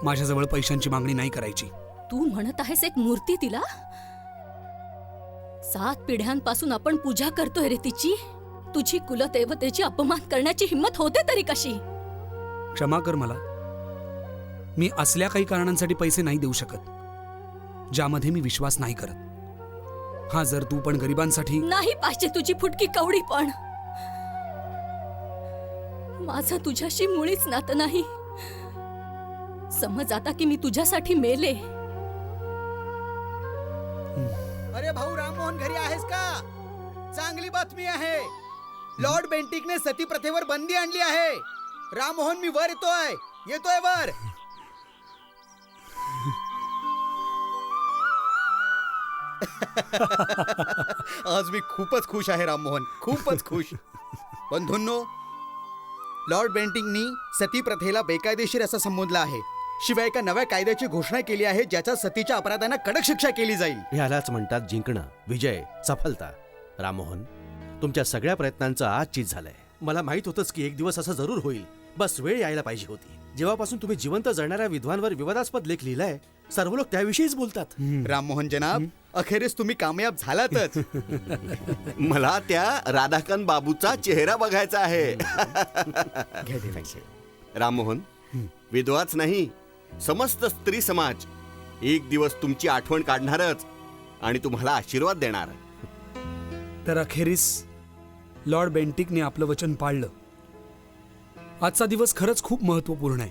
माझ्याजवळ पैशांची मागणी नाही करायची. तू म्हणत आहेस एक मूर्ती तिला? 7 पिढ्यांपासून आपण पूजा करतोय रे तिची. तुझी कुलदेवतेची अपमान करण्याची हिम्मत होते तरी कशी? क्षमा कर मला. मी असल्या काही कारणांसाठी पैसे नाही देऊ शकत ज्यामध्ये मी विश्वास नाही करत. हा, जर तू पण गरिबांसाठी नाही पाहिजे तुझी फुटकी कवडी, पण माझं तुझ्याशी मुळीच नातं नाही. समज आता की मी तुझ्यासाठी मेले. अरे भाऊ राममोहन, घरी आहेस का? चांगली बातमी आहे. लॉर्ड बेंटिकने सती प्रथेवर बंदी आणली आहे. राममोहन, मी वर येतोय वर. आज मी खूपच खुश आहे राममोहन, खूपच खुश. बंधूंनो, लॉर्ड बेंटिंगनी सती प्रथेला बेकायदेशीर असं संबोधलं आहे. शिवाय एका नव्या कायद्याची घोषणा केली आहे ज्याच्या सतीच्या अपराधांना कडक शिक्षा केली जाईल. ह्यालाच म्हणतात जिंकणं, विजय, सफलता. राममोहन, तुमच्या सगळ्या प्रयत्नांचं आज चीज झालंय. मला माहित होतंच की एक दिवस असं जरूर होईल. बस वेळ यायला पाहिजे होती. जेव्हापासून तुम्ही जिवंत जळणाऱ्या विद्वांवर विवादास्पद लेख लिहिलाय सर्व लोक त्याविषयीच बोलतात. राममोहन जनाब, अखेरीस तुम्ही कामयाब झालातच. मला त्या राधाकांत बाबूचा चेहरा बघायचा आहे. राममोहन, विधवाच नाही, समस्त स्त्री समाज एक दिवस तुमची आठवण काढणारच आणि तुम्हाला आशीर्वाद देणार. तर अखेरीस लॉर्ड बेंटिकने आपलं वचन पाळलं. आजचा दिवस खरंच खूप महत्त्वपूर्ण आहे.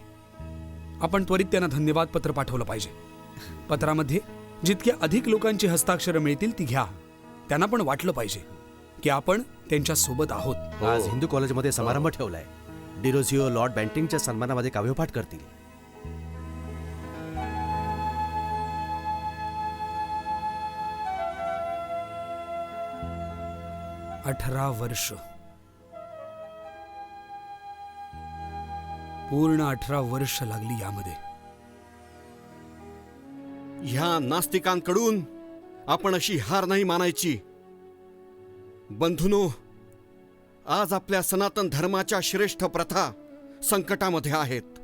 आपण त्वरित त्यांना धन्यवाद पत्र पाठवलं पाहिजे. पत्रामध्ये जितक्या अधिक लोकांची हस्ताक्षरं मिळतील ती घ्या. त्यांना पण वाटलं पाहिजे की आपण त्यांच्या सोबत आहोत. आज हिंदू कॉलेजमध्ये समारंभ ठेवलाय. डिरोझिओ लॉर्ड बेंटिंगच्या सन्मानामध्ये काव्यपाठ करतील. 18 वर्ष, पूर्ण 18 वर्ष लागली यामध्ये. ह्या नास्तिकांकडून आपण अशी हार नाही मानायची. बंधुनो, आज आपल्या सनातन धर्माच्या श्रेष्ठ प्रथा संकटामध्ये आहेत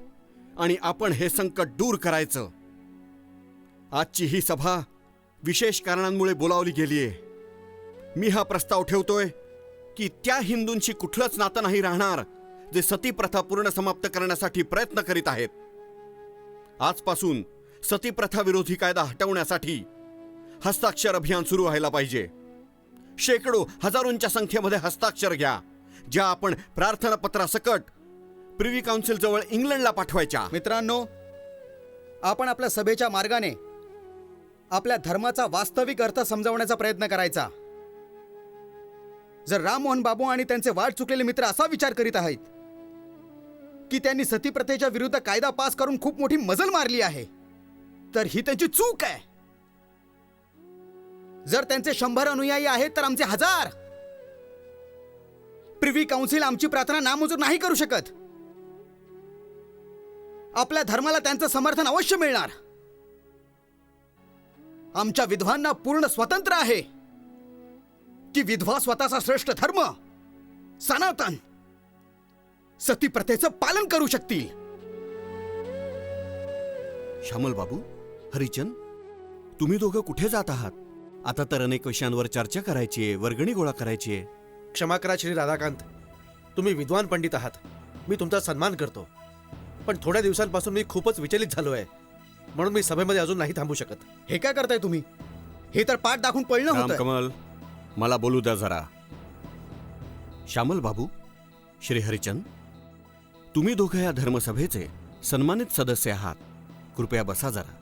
आणि आपण हे संकट दूर करायचं. आजची ही सभा विशेष कारणांमुळे बोलावली गेलीये. मी हा प्रस्ताव ठेवतोय की त्या हिंदूंशी कुठलंच नातं नाही राहणार जे सती प्रथा पूर्ण समाप्त करण्यासाठी प्रयत्न करीत आहेत. आजपासून सती प्रथा विरोधी कायदा हटवण्यासाठी हस्ताक्षर अभियान सुरू व्हायला पाहिजे. शेकडो हजारोंच्या संख्येमध्ये हस्ताक्षर घ्या, ज्या आपण प्रार्थना पत्रासकट प्रिव्ही काउन्सिल जवळ इंग्लंडला पाठवायच्या. मित्रांनो, आपण आपल्या सभेच्या मार्गाने आपल्या धर्माचा वास्तविक अर्थ समजावण्याचा प्रयत्न करायचा. जर राममोहन बाबू आणि त्यांचे वाट चुकलेले मित्र असा विचार करीत आहेत की त्यांनी सती प्रथेच्या विरुद्ध कायदा पास करून खूप मोठी मजल मारली आहे, तर ही त्यांची चूक आहे. जर त्यांचे 100 अनुयायी आहेत तर आमचे 1000. प्रिव्ही काउन्सिल आमची प्रार्थना नामंजूर नाही करू शकत. आपल्या धर्माला त्यांचं समर्थन अवश्य मिळणार. आमच्या विधवांना पूर्ण स्वातंत्र्य आहे की विधवा स्वतःचा श्रेष्ठ धर्म सनातन सती प्रथेचं पालन करू शकतील. श्यामल बाबू, हरिचंद, तुम्ही दोघं कुठे जात आहात? आता तर अनेक विषयांवर चर्चा करायची आहे, वर्गणी गोळा करायची आहे. क्षमा करा श्री राधाकांत, तुम्ही विद्वान पंडित आहात, मी तुमचा सन्मान करतो. पण थोड्या दिवसांपासून मी खूपच विचलित झालो आहे, म्हणून मी सभेमध्ये अजून नाही थांबू शकत. हे काय करताय तुम्ही? हे तर पाठ दाखवून पळणं होतं. कमल, मला बोलू द्या जरा. श्यामल बाबू, श्री हरिचंद, तुम्ही दोघं या धर्मसभेचे सन्मानित सदस्य आहात. कृपया बसा जरा.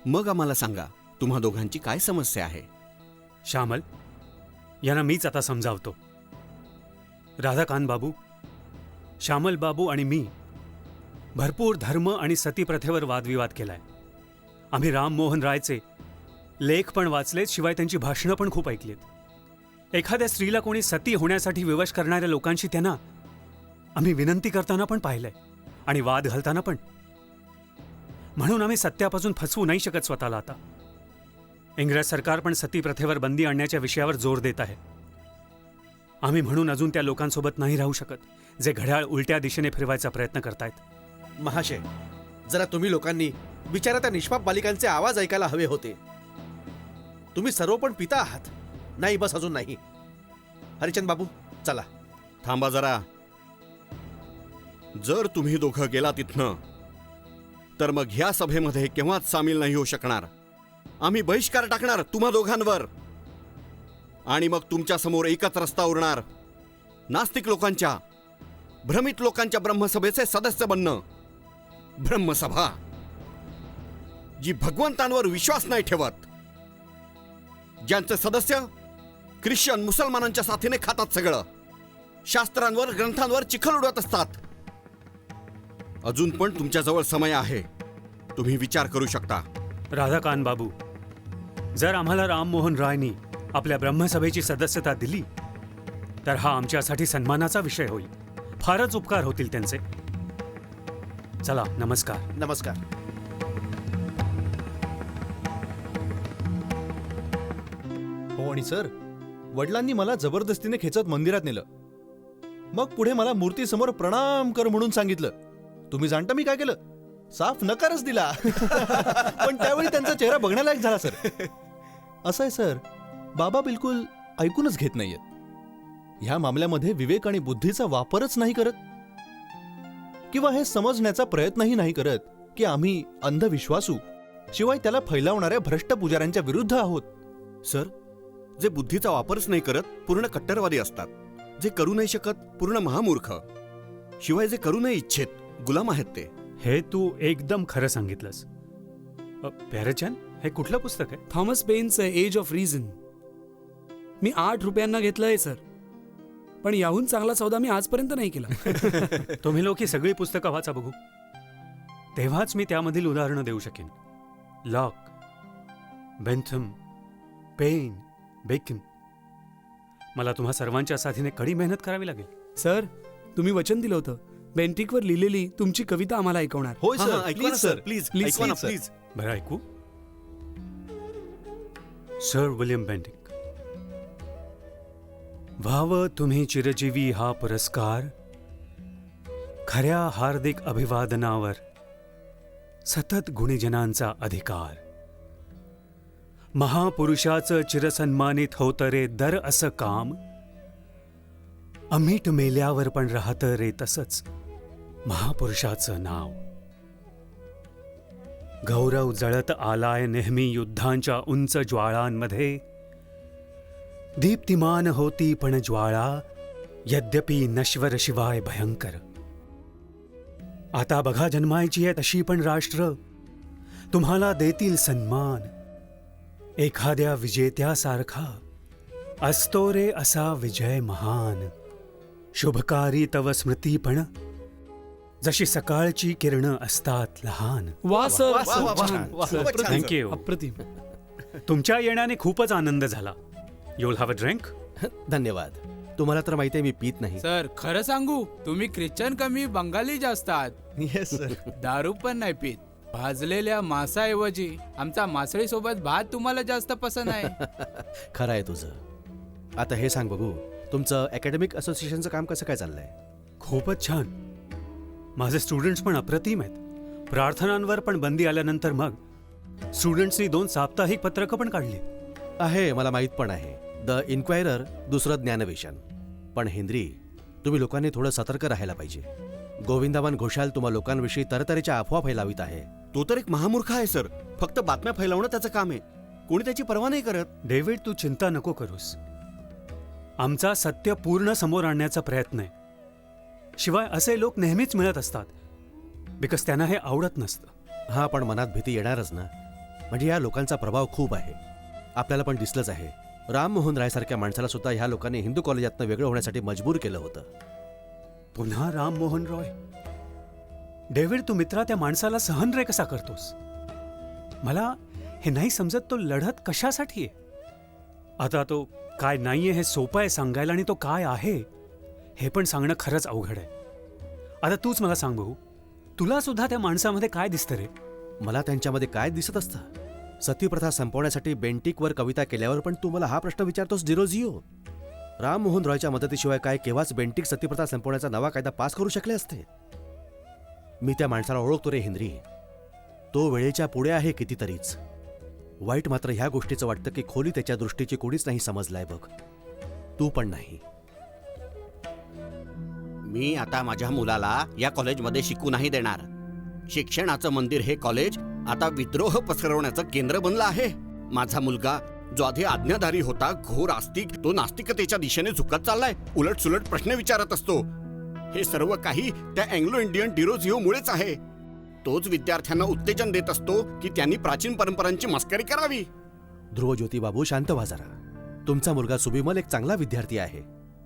मग आम्हाला सांगा तुम्हा दोघांची काय समस्या आहे. श्यामल, यांना मीच आता समजावतो. राधाकांत बाबू, श्यामल बाबू आणि मी भरपूर धर्म आणि सतीप्रथेवर वादविवाद केलाय. आम्ही राम मोहन रायचे लेख पण वाचलेत, शिवाय त्यांची भाषणं पण खूप ऐकलीत. एखाद्या स्त्रीला कोणी सती होण्यासाठी विवश करणाऱ्या लोकांशी त्यांना आम्ही विनंती करताना पण पाहिलंय आणि वाद घालताना पण. म्हणून आम्ही सत्यापासून फसवू नाही शकत स्वतःला. आता इंग्रज सरकार पण सती प्रथेवर बंदी आणण्याच्या विषयावर जोर देत आहे. आम्ही म्हणून अजून त्या लोकांसोबत नाही राहू शकत जे घड्याळ उलट्या दिशेने फिरवायचा प्रयत्न करतायत. महाशय, जरा तुम्ही लोकांनी बिचारा त्या निष्पाप बालिकांचे आवाज ऐकायला हवे होते. तुम्ही सर्व पण पिता आहात. नाही, बस अजून नाही. हरिचंद बाबू, चला. थांबा जरा. जर तुम्ही दोघं गेला तिथनं तर मग ह्या सभेमध्ये केव्हाच सामील नाही होऊ शकणार. आम्ही बहिष्कार टाकणार तुम्हा दोघांवर. आणि मग तुमच्या समोर एकच रस्ता उरणार, नास्तिक लोकांच्या, भ्रमित लोकांच्या ब्रह्मसभेचे सदस्य बनणं. ब्रह्मसभा जी भगवंतांवर विश्वास नाही ठेवत, ज्यांचे सदस्य ख्रिश्चन मुसलमानांच्या साथीने खातात सगळं, शास्त्रांवर ग्रंथांवर चिखल उडवत असतात. अजून पण तुमच्याजवळ समय आहे. तुम्ही विचार करू शकता. राधाकांत बाबू, जर आम्हाला राम मोहन रायनी आपल्या ब्रह्मसभेची सदस्यता दिली तर हा आमच्यासाठी सन्मानाचा विषय होईल. फारच उपकार होतील त्यांचे. चला, नमस्कार. नमस्कार. हो, आणि सर, वडिलांनी मला जबरदस्तीने खेचत मंदिरात नेलं. मग पुढे मला मूर्तीसमोर प्रणाम कर म्हणून सांगितलं. तुम्ही जाणता मी काय केलं? साफ नकारच दिला. पण त्यावेळी त्यांचा चेहरा बघण्यालायक झाला सर. असं आहे सर, बाबा बिलकुल ऐकूनच घेत नाहीयेत. ह्या मामल्यामध्ये विवेक आणि बुद्धीचा वापरच नाही करत, किंवा हे समजण्याचा प्रयत्नही नाही करत की आम्ही अंधविश्वासू, शिवाय त्याला फैलावणाऱ्या भ्रष्ट पुजाऱ्यांच्या विरुद्ध आहोत. सर, जे बुद्धीचा वापरच नाही करत पूर्ण कट्टरवादी असतात. जे करू नाही शकत पूर्ण महामूर्ख, शिवाय जे करू नाही इच्छित गुलाम आहेत ते. हे तू एकदम खरं सांगितलंस. प्यारेचंद, हे कुठलं पुस्तक आहे? थॉमस पेनचं एज ऑफ रिझन. मी 8 रुपयांना घेतलंय सर, पण याहून चांगला सौदा मी आजपर्यंत नाही केला. तुम्ही लोक ही सगळी पुस्तकं वाचा बघू, तेव्हाच मी त्यामधील उदाहरणं देऊ शकेन. लॉक, बेंथम, पेन, बेकन. मला तुम्हा सर्वांच्या साथीने कडी मेहनत करावी लागेल. सर, तुम्ही वचन दिलं होतं बेंटिकवर लिहिलेली तुमची कविता आम्हाला ऐकवणार. होय सर, ऐकवा ना सर, प्लीज ऐकवा ना प्लीज. बरं, ऐकू. सर विल्यम बेंटिक, व्हावं तुम्ही चिरजीवी हा पुरस्कार, खऱ्या हार्दिक अभिवादनावर सतत गुणीजनांचा अधिकार. महापुरुषाचं चिरसन्मानित होतं रे दर असं काम, अमीट मेल्यावर पण राहतं रे तसंच महापुरुषाचं नाव. गौरव जळत आलाय नेहमी युद्धांच्या उंच ज्वाळांमध्ये, दीप्तिमान होती पण ज्वाळा, यद्यपि नश्वर शिवाय भयंकर. आता बघा जन्मायची आहे तशी पण राष्ट्र, तुम्हाला देतील सन्मान. एखाद्या विजेत्यासारखा असतो रे असा विजय महान. शुभकारी तव स्मृती पण जशी सकाळची किरणं असतात लहान. वा सर, थँक्यू. अप्रतिम. तुमच्या येण्याने खूपच आनंद झाला. You'll have a drink. धन्यवाद. तुम्हाला तर माहिती आहे मी पीत नाही. सर, खरं सांगू, तुम्ही ख्रिश्चन कमी, बंगाली जास्त आहात. Yes sir. दारू पण नाही पीत. भाजलेल्या मांसाऐवजी आमचा मासळी सोबत भात तुम्हाला जास्त पसंत आहे. खरं आहे तुझं. आता हे सांग बघू, तुमचं अकॅडमिक असोसिएशनचं काम कसं काय चाललंय? खूपच छान. माझे स्टुडंट्स पण अप्रतिम आहेत. प्रार्थनांवर पण बंदी आल्यानंतर मग स्टुडंट्सनी 2 साप्ताहिक पत्रकं पण काढली. आहे, मला माहीत पण आहे. द इन्क्वायरर, दुसरं ज्ञानवेशन. पण हेनरी, तुम्ही लोकांनी थोडं सतर्क राहायला पाहिजे. गोविंदावन घोषाल तुम्हा लोकांविषयी तरतरीच्या अफवा फैलावित आहे. तो तर एक महामूर्ख आहे सर. फक्त बातम्या फैलावणं त्याचं काम आहे. कोणी त्याची पर्वा नाही करत. डेव्हिड, तू चिंता नको करूस. आमचा सत्य पूर्ण समोर आणण्याचा प्रयत्न आहे. शिवाय असे लोक नेहमीच मिळत असतात, बिकॉज त्यांना हे आवडत नसतं. हा, पण मनात भीती येणारच ना. म्हणजे या लोकांचा प्रभाव खूप आहे. आपल्याला पण दिसलंच आहे. राम मोहन राय सारख्या माणसाला सुद्धा ह्या लोकांनी हिंदू कॉलेजातनं वेगळं होण्यासाठी मजबूर केलं होतं. पुन्हा राम मोहन रॉय? डेव्हिड, तू मित्रा त्या माणसाला सहन रे कसा करतोस? मला हे नाही समजत, तो लढत कशासाठी आहे? आता तो काय नाहीये हे सोपं आहे सांगायला, आणि तो काय आहे हे पण सांगणं खरंच अवघड आहे. आता तूच मला सांग भाऊ, तुला सुद्धा त्या माणसामध्ये काय दिसतं रे? मला त्यांच्यामध्ये काय दिसत असतं? सतीप्रथा संपवण्यासाठी बेंटिकवर कविता केल्यावर पण तू मला हा प्रश्न विचारतोस डिरोजिओ? राम मोहन रॉयच्या मदतीशिवाय काय केव्हाच बेंटिक सतीप्रथा संपवण्याचा नवा कायदा पास करू शकले असते? मी त्या माणसाला ओळखतो रे हेनरी. तो वेळेच्या पुढे आहे कितीतरीच. वाईट मात्र ह्या गोष्टीचं वाटतं की खोली त्याच्या दृष्टीची कोणीच नाही समजलाय बघ. तू पण नाही. मी आता माझ्या मुलाला या कॉलेजमध्ये शिकू नाही देणार. शिक्षणाचं मंदिर हे कॉलेज आता विद्रोह पसरवण्याचं केंद्र बनलं आहे. माझा मुलगा जो आधी आज्ञाधारी होता, घोर आस्तिक, तो नास्तिकतेच्या दिशेने झुकत चाललाय. उलट सुलट प्रश्न विचारत असतो. हे सर्व काही त्या अँग्लो इंडियन डिरोजिओ मुळेच आहे. तोच विद्यार्थ्यांना उत्तेजन देत असतो की त्यांनी प्राचीन परंपरांची मस्करी करावी. ध्रुवज्योती बाबू, शांत व्हा जरा. तुमचा मुलगा सुबिमल एक चांगला विद्यार्थी आहे.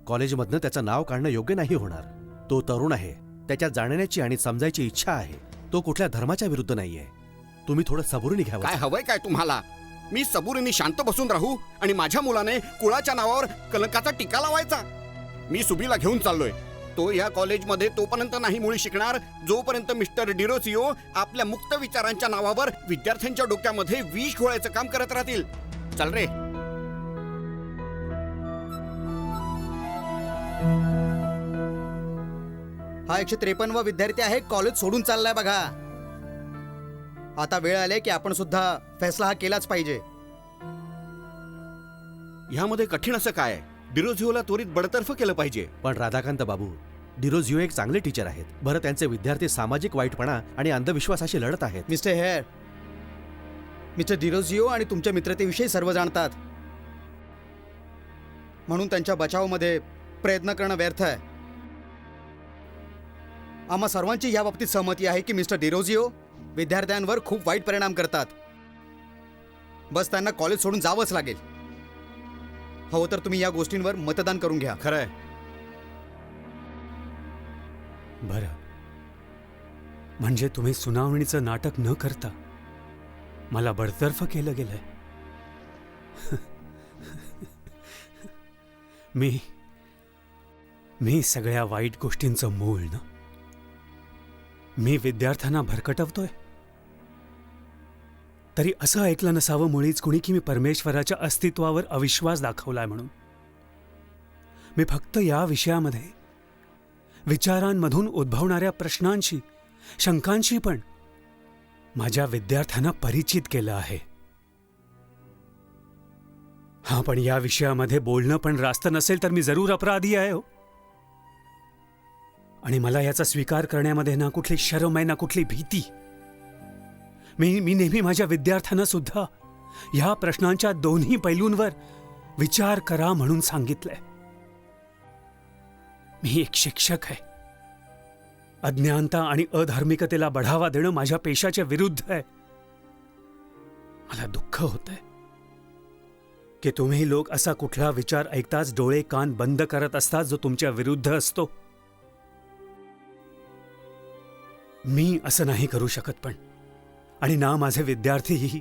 कॉलेजमधनं त्याचं नाव काढणं योग्य नाही होणार. तो तरुण आहे. त्याच्यात जाणण्याची आणि समजायची इच्छा आहे. तो कुठल्या धर्माच्या विरुद्ध नाहीये. तुम्ही थोडं सबुरीने घ्यावं. काय हवंय काय तुम्हाला? मी सबुरीने शांत बसून राहू आणि माझ्या मुलाने कुळाच्या नावावर कलंकाचा टीका लावायचा? मी सुबीला घेऊन चाललोय. तो या कॉलेजमध्ये तोपर्यंत नाही मुळी शिकणार जोपर्यंत मिस्टर डिरोजिओ आपल्या मुक्त विचारांच्या नावावर विद्यार्थ्यांच्या डोक्यामध्ये विष घोळायचं काम करत राहतील. चल रे. हा 153वा विद्यार्थी आहे, कॉलेज सोडून चाललाय बघा. आता वेळ आली की आपण सुद्धा फैसला हा केलाच पाहिजे. ह्यामध्ये कठीण असं काय? डिरोजिओला त्वरित बडतर्फ केलं पाहिजे. पण राधाकांत बाबू, डिरोजिओ एक चांगले टीचर आहेत. बरं, त्यांचे विद्यार्थी सामाजिक वाईटपणा आणि अंधविश्वासाशी लढत आहेत. मिस्टर हेअर, मिस्टर डिरोजिओ आणि तुमच्या मित्रतेविषयी सर्व जाणतात, म्हणून त्यांच्या बचावामध्ये प्रयत्न करणं व्यर्थ आहे. आम्हा सर्वांची या बाबतीत सहमती आहे की मिस्टर डिरोजिओ विद्यार्थ्यांवर खूप वाईट परिणाम करतात. बस त्यांना कॉलेज सोडून जावंच लागेल. हवं तर तुम्ही या गोष्टींवर मतदान करून घ्या. खरंय. बरं, म्हणजे तुम्ही सुनावणीचं नाटक न करता मला बडतर्फ केलं गेलंय. मी सगळ्या वाईट गोष्टींचं मूळ ना. मी विद्यार्थ्यांना भरकटवतोय. तरी असं ऐकलं नसावं मुळीच कुणी की मी परमेश्वराच्या अस्तित्वावर अविश्वास दाखवलाय म्हणून. मी फक्त या विषयामध्ये विचारांमधून उद्भवणाऱ्या प्रश्नांशी, शंकांशी पण माझ्या विद्यार्थ्यांना परिचित केलं आहे. हा, पण या विषयामध्ये बोलणं पण रास्त नसेल तर मी जरूर अपराधी आहे हो. आणि मला याचा स्वीकार करण्यामध्ये ना कुठली शरम आहे ना कुठली भीती. मी नेहमी माझ्या विद्यार्थ्यांना सुद्धा ह्या प्रश्नांच्या दोन्ही पैलूंवर विचार करा म्हणून सांगितलंय. मी एक शिक्षक आहे. अज्ञानता आणि अधार्मिकतेला बढावा देणं माझ्या पेशाच्या विरुद्ध आहे. मला दुःख होतंय की तुम्ही लोक असा कुठला विचार ऐकताच डोळे कान बंद करत असतात जो तुमच्या विरुद्ध असतो. मी असं नाही करू शकत पण, आणि ना माझे विद्यार्थीही.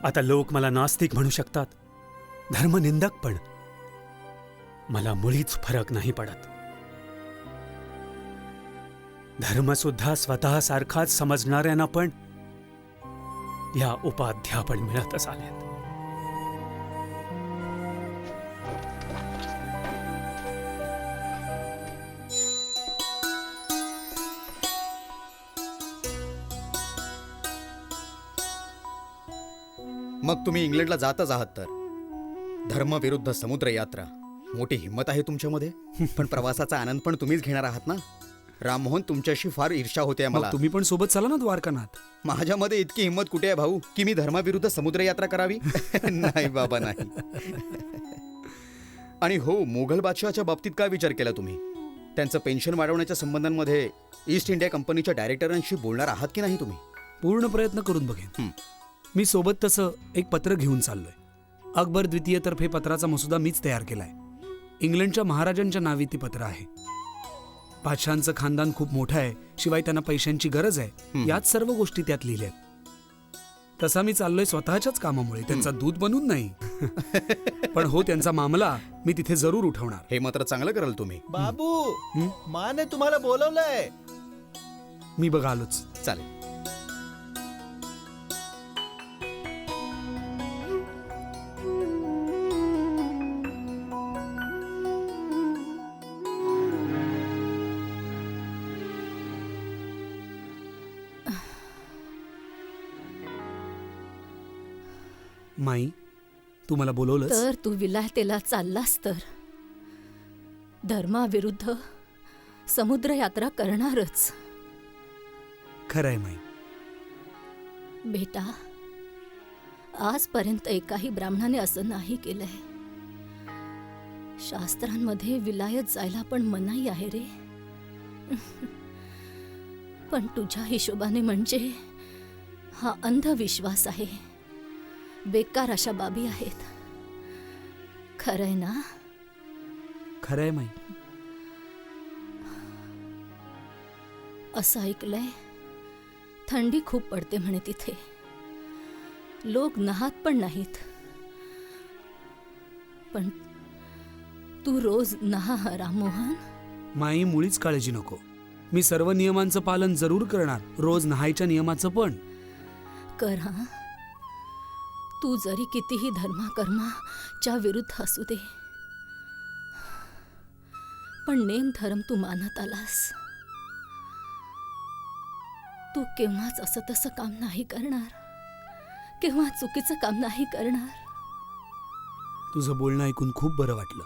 आता लोक मला नास्तिक म्हणू शकतात, धर्मनिंदक, पण मला मुळीच फरक नाही पडत. धर्म सुद्धा स्वतःसारखाच समजणाऱ्यांना पण या उपाध्या पण मिळतच आल्यात. मग तुम्ही इंग्लंडला जातच आहात तर धर्म विरुद्ध समुद्र यात्रा, मोठी हिंमत आहे तुमच्यामध्ये. पण प्रवासाचा आनंद पण तुम्हीच घेणार आहात ना. राममोहन, तुमच्याशी फार ईर्ष्या होते मग मला. तुम्ही पण सोबत चला ना द्वारकानाथ. माझ्यामध्ये इतकी हिंमत कुठे आहे भाऊ की मी धर्माविरुद्ध समुद्र यात्रा करावी? नाही बाबा, नाही. आणि हो, मोगल बादशहाच्या बाबतीत काय विचार केला तुम्ही? त्यांचं पेन्शन वाढवण्याच्या संबंधांमध्ये ईस्ट इंडिया कंपनीच्या डायरेक्टरांशी बोलणार आहात की नाही तुम्ही? पूर्ण प्रयत्न करून बघेन. मी सोबत तसं एक पत्र घेऊन चाललोय. अकबर द्वितीय तर्फे पत्राचा मसुदा मीच तयार केलाय. इंग्लंडच्या महाराजांच्या नावी ती पत्र आहे. बादशहांचं खानदान खूप मोठं आहे, शिवाय त्यांना पैशांची गरज आहे. याच सर्व गोष्टी त्यात लिहिल्यात. तसा मी चाललोय स्वतःच्याच कामामुळे, त्यांचा दूत बनून नाही. पण हो, त्यांचा मामला मी तिथे जरूर उठवणार. हे मात्र चांगलं कराल तुम्ही. बाबू, माने तुम्हाला बोलवलंय. मी बघा आलोच. चालेल. माई, तू मला बोलवलंस? तर तू विलायतेला चाललास तर धर्माविरुद्ध समुद्र यात्रा करणारच. खरंय माई. बेटा, आजपर्यंत एकाही ब्राह्मणाने असं नाही केलंय. शास्त्रांमध्ये विलायत जायला पण मनाई आहे रे. पण तुझ्या हिशोबाने म्हणजे हा अंधविश्वास आहे. बेकार अशा बाबी आहेत. खरंय ना? खरंय माई. असं ऐकलंय थंडी खूप पडते म्हणे तिथे. लोक नहात पण नाहीत. पण तू रोज नहा राममोहन. माई, मुळीच काळजी नको. मी सर्व नियमांचं पालन जरूर करणार, रोज नहायच्या नियमाचं पण. कर हा. तू जरी कितीही धर्माकर्माच्या विरुद्ध असू दे, पण नेम धर्म तू मानत आलास. तू केव्हाच असं तसं काम नाही करणार, केव्हा चुकीचं काम नाही करणार. तुझं बोलणं ऐकून खूप बरं वाटलं.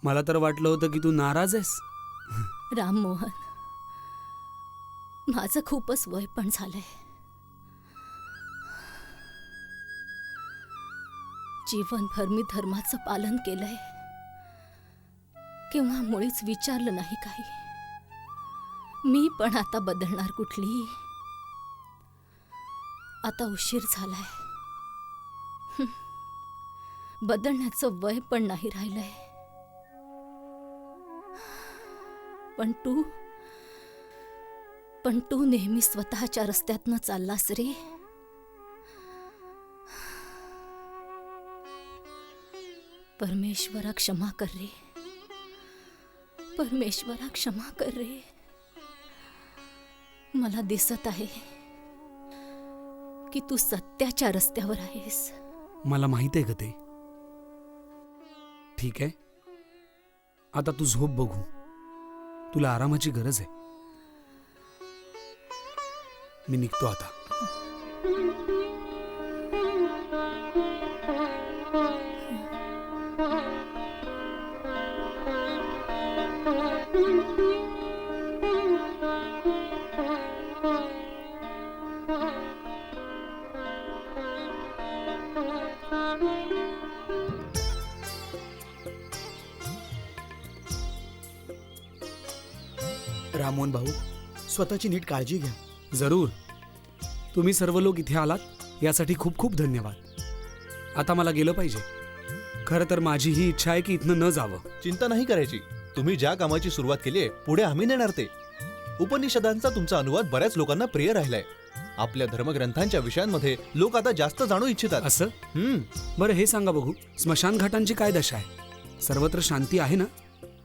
मला तर वाटलं होतं की तू नाराज आहेस. राममोहन, माझं खूपच वय पण झालंय. जीवनभर मी धर्माचं पालन केलंय, किंवा मुळीच विचारलं नाही काही. मी पण आता बदलणार कुठली? आता उशीर झालाय. बदलण्याचं वय पण नाही राहिलंय. पण तू नेहमी स्वतःच्या रस्त्यातनं चाललास रे. परमेश्वरा क्षमा कर रे. परमेश्वरा क्षमा कर रे. मला दिसत आहे की तू सत्याच्या रस्त्यावर आहेस. मला माहित आहे ग ते. ठीक आहे, आता तू झोप बघू. तुला आरामाची गरज आहे. मी निघतो आता. राममोहन भाऊ, स्वतःची नीट काळजी घ्या. जरूर. तुम्ही सर्व लोक इथे आलात यासाठी खूप खूप धन्यवाद. आता मला गेलं पाहिजे. खरं तर माझी ही इच्छा आहे की इथनं न जावं. चिंता नाही करायची. तुम्ही ज्या कामाची सुरुवात केली आहे, पुढे आम्ही नेणार ते. उपनिषदांचा तुमचा अनुवाद बऱ्याच लोकांना प्रिय राहिलाय. आपल्या धर्मग्रंथांच्या विषयांमध्ये लोक आता जास्त जाणू इच्छितात. असं? बरं, हे सांगा बघू, स्मशानघाटांची काय दशा आहे? सर्वत्र शांती आहे ना?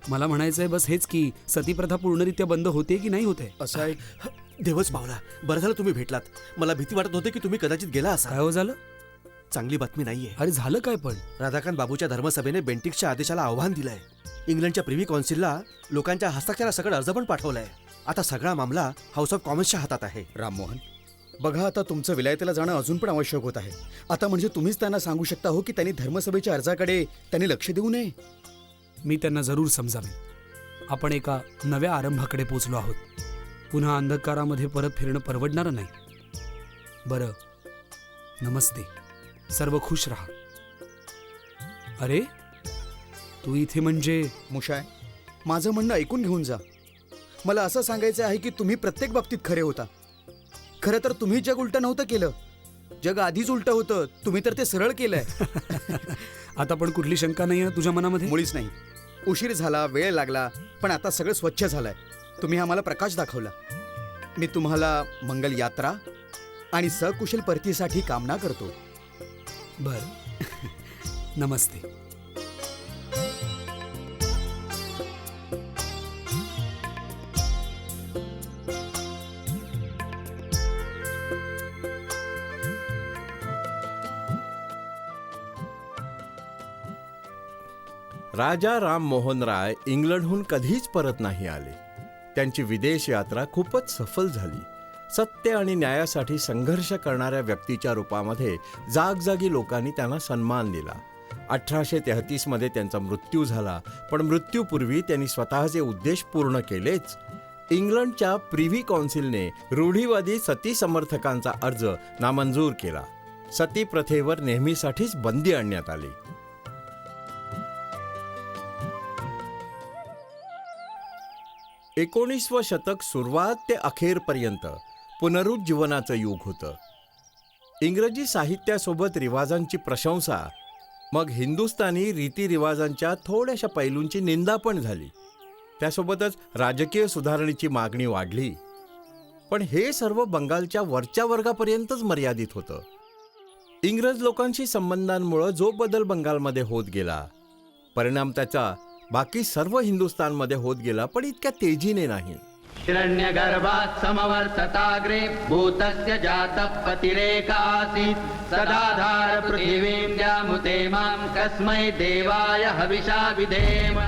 मला म्हणायचंय बस हेच की सतीप्रथा पूर्णरित्या बंद होते की नाही होते? असं आहे. देवच पावला, बरं झालं तुम्ही भेटलात. मला भीती वाटत होते की तुम्ही कदाचित गेला असा. काय हो झालं? चांगली बातमी नाहीये. अरे झालं काय पण? राधाकांत बाबूच्या धर्मसभेने बेंटिक्सच्या आदेशाला आव्हान दिलंय. इंग्लंडच्या प्रिव्ही काउन्सिलला लोकांच्या हस्ताक्षरासकट अर्ज पण पाठवलाय. आता सगळा मामला हाऊस ऑफ कॉमन्सच्या हातात आहे. राममोहन, बघा, आता तुमचं विलायतेला जाणं अजून पण आवश्यक होत आहे. आता म्हणजे तुम्हीच त्यांना सांगू शकता हो की त्यांनी धर्मसभेच्या अर्जाकडे त्यांनी लक्ष देऊ नये. मी त्यांना जरूर समजावेन. आपण एका नव्या आरंभाकडे पोचलो आहोत. पुन्हा अंधकारामध्ये परत फिरणं परवडणारं नाही. बरं, नमस्ते. सर्व खुश राहा. अरे, तू इथे म्हणजे? मुशाय, माझं म्हणणं ऐकून घेऊन जा. मला असं सांगायचं आहे की तुम्ही प्रत्येक बाबतीत खरे होता. खरं तर तुम्ही जग उलटं नव्हतं केलं. जग आधीच उलटं होतं. तुम्ही तर ते सरळ केलंय. आता पण कुठली शंका नाही आहे तुझ्या मनामध्ये? मुळीच नाही. उशीर झाला, वेळ लागला, पण आता सगळं स्वच्छ झालंय. तुम्ही आम्हाला प्रकाश दाखवला. मी तुम्हाला मंगल यात्रा आणि सकुशल परतीसाठी कामना करतो. बर. नमस्ते. राजा राम मोहन राय इंग्लंडहून कधीच परत नाही आले. त्यांची विदेश यात्रा खूपच सफल झाली. सत्य आणि न्यायासाठी संघर्ष करणाऱ्या व्यक्तीच्या रूपामध्ये जागजागी लोकांनी त्यांना सन्मान दिला. 1833 मध्ये त्यांचा मृत्यू झाला, पण मृत्यूपूर्वी त्यांनी स्वतःचे उद्देश पूर्ण केलेच. इंग्लंडच्या प्रिव्ही कौन्सिलने रूढीवादी सती समर्थकांचा अर्ज नामंजूर केला. सती प्रथेवर नेहमीसाठीच बंदी आणण्यात आली. एकोणीसवं शतक सुरुवात ते अखेरपर्यंत पुनरुज्जीवनाचं युग होतं. इंग्रजी साहित्यासोबत रिवाजांची प्रशंसा, मग हिंदुस्थानी रीतिरिवाजांच्या थोड्याशा पैलूंची निंदा पण झाली. त्यासोबतच राजकीय सुधारणेची मागणी वाढली. पण हे सर्व बंगालच्या वरच्या वर्गापर्यंतच मर्यादित होतं. इंग्रज लोकांशी संबंधांमुळे जो बदल बंगालमध्ये होत गेला, परिणाम त्याचा बाकी सर्व हिंदुस्थानमध्ये होत गेला, पण इतक्या तेजीने नाही. हिरण्यगर्भात् समवर्तताग्रे भूतस्य जातः पतिरेकासीत् सदाधार पृथिवीं द्यामुते मां कस्मै देवाय हविषा विधेम.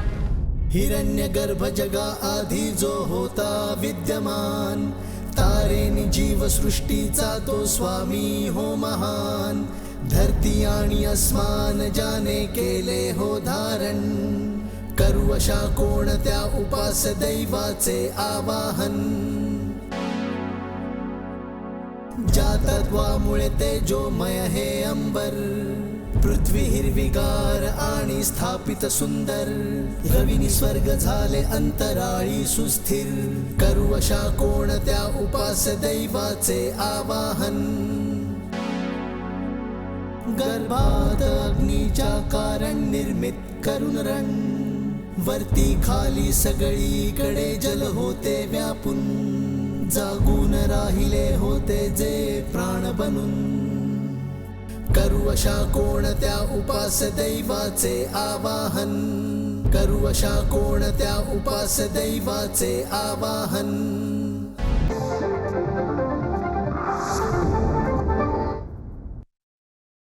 हिरण्यगर्भ जगा आधी जो होता विद्यमान, तारेनी जीवसृष्टीचा तो स्वामी हो महान. धरती आणि अस्मान ज्याने केले हो धारण, करू अशा कोणत्या उपास दैवाचे आवाहन. ज्या तत्वामुळे तेजोमय हे अंबर, पृथ्वी हिरवीगार आणि स्थापित सुंदर. रविनी स्वर्ग झाले अंतराळी सुस्थिर, करू अशा कोणत्या उपास दैवाचे आवाहन. गर्भात अग्नीच्या कारण निर्मित करून रण, वरती खाली सगळीकडे जल होते व्यापून. जागून राहिले होते जे प्राण बनून, करू अशा कोणत्या उपास दैवाचे आवाहन. करू अशा कोणत्या उपास दैवाचे आवाहन.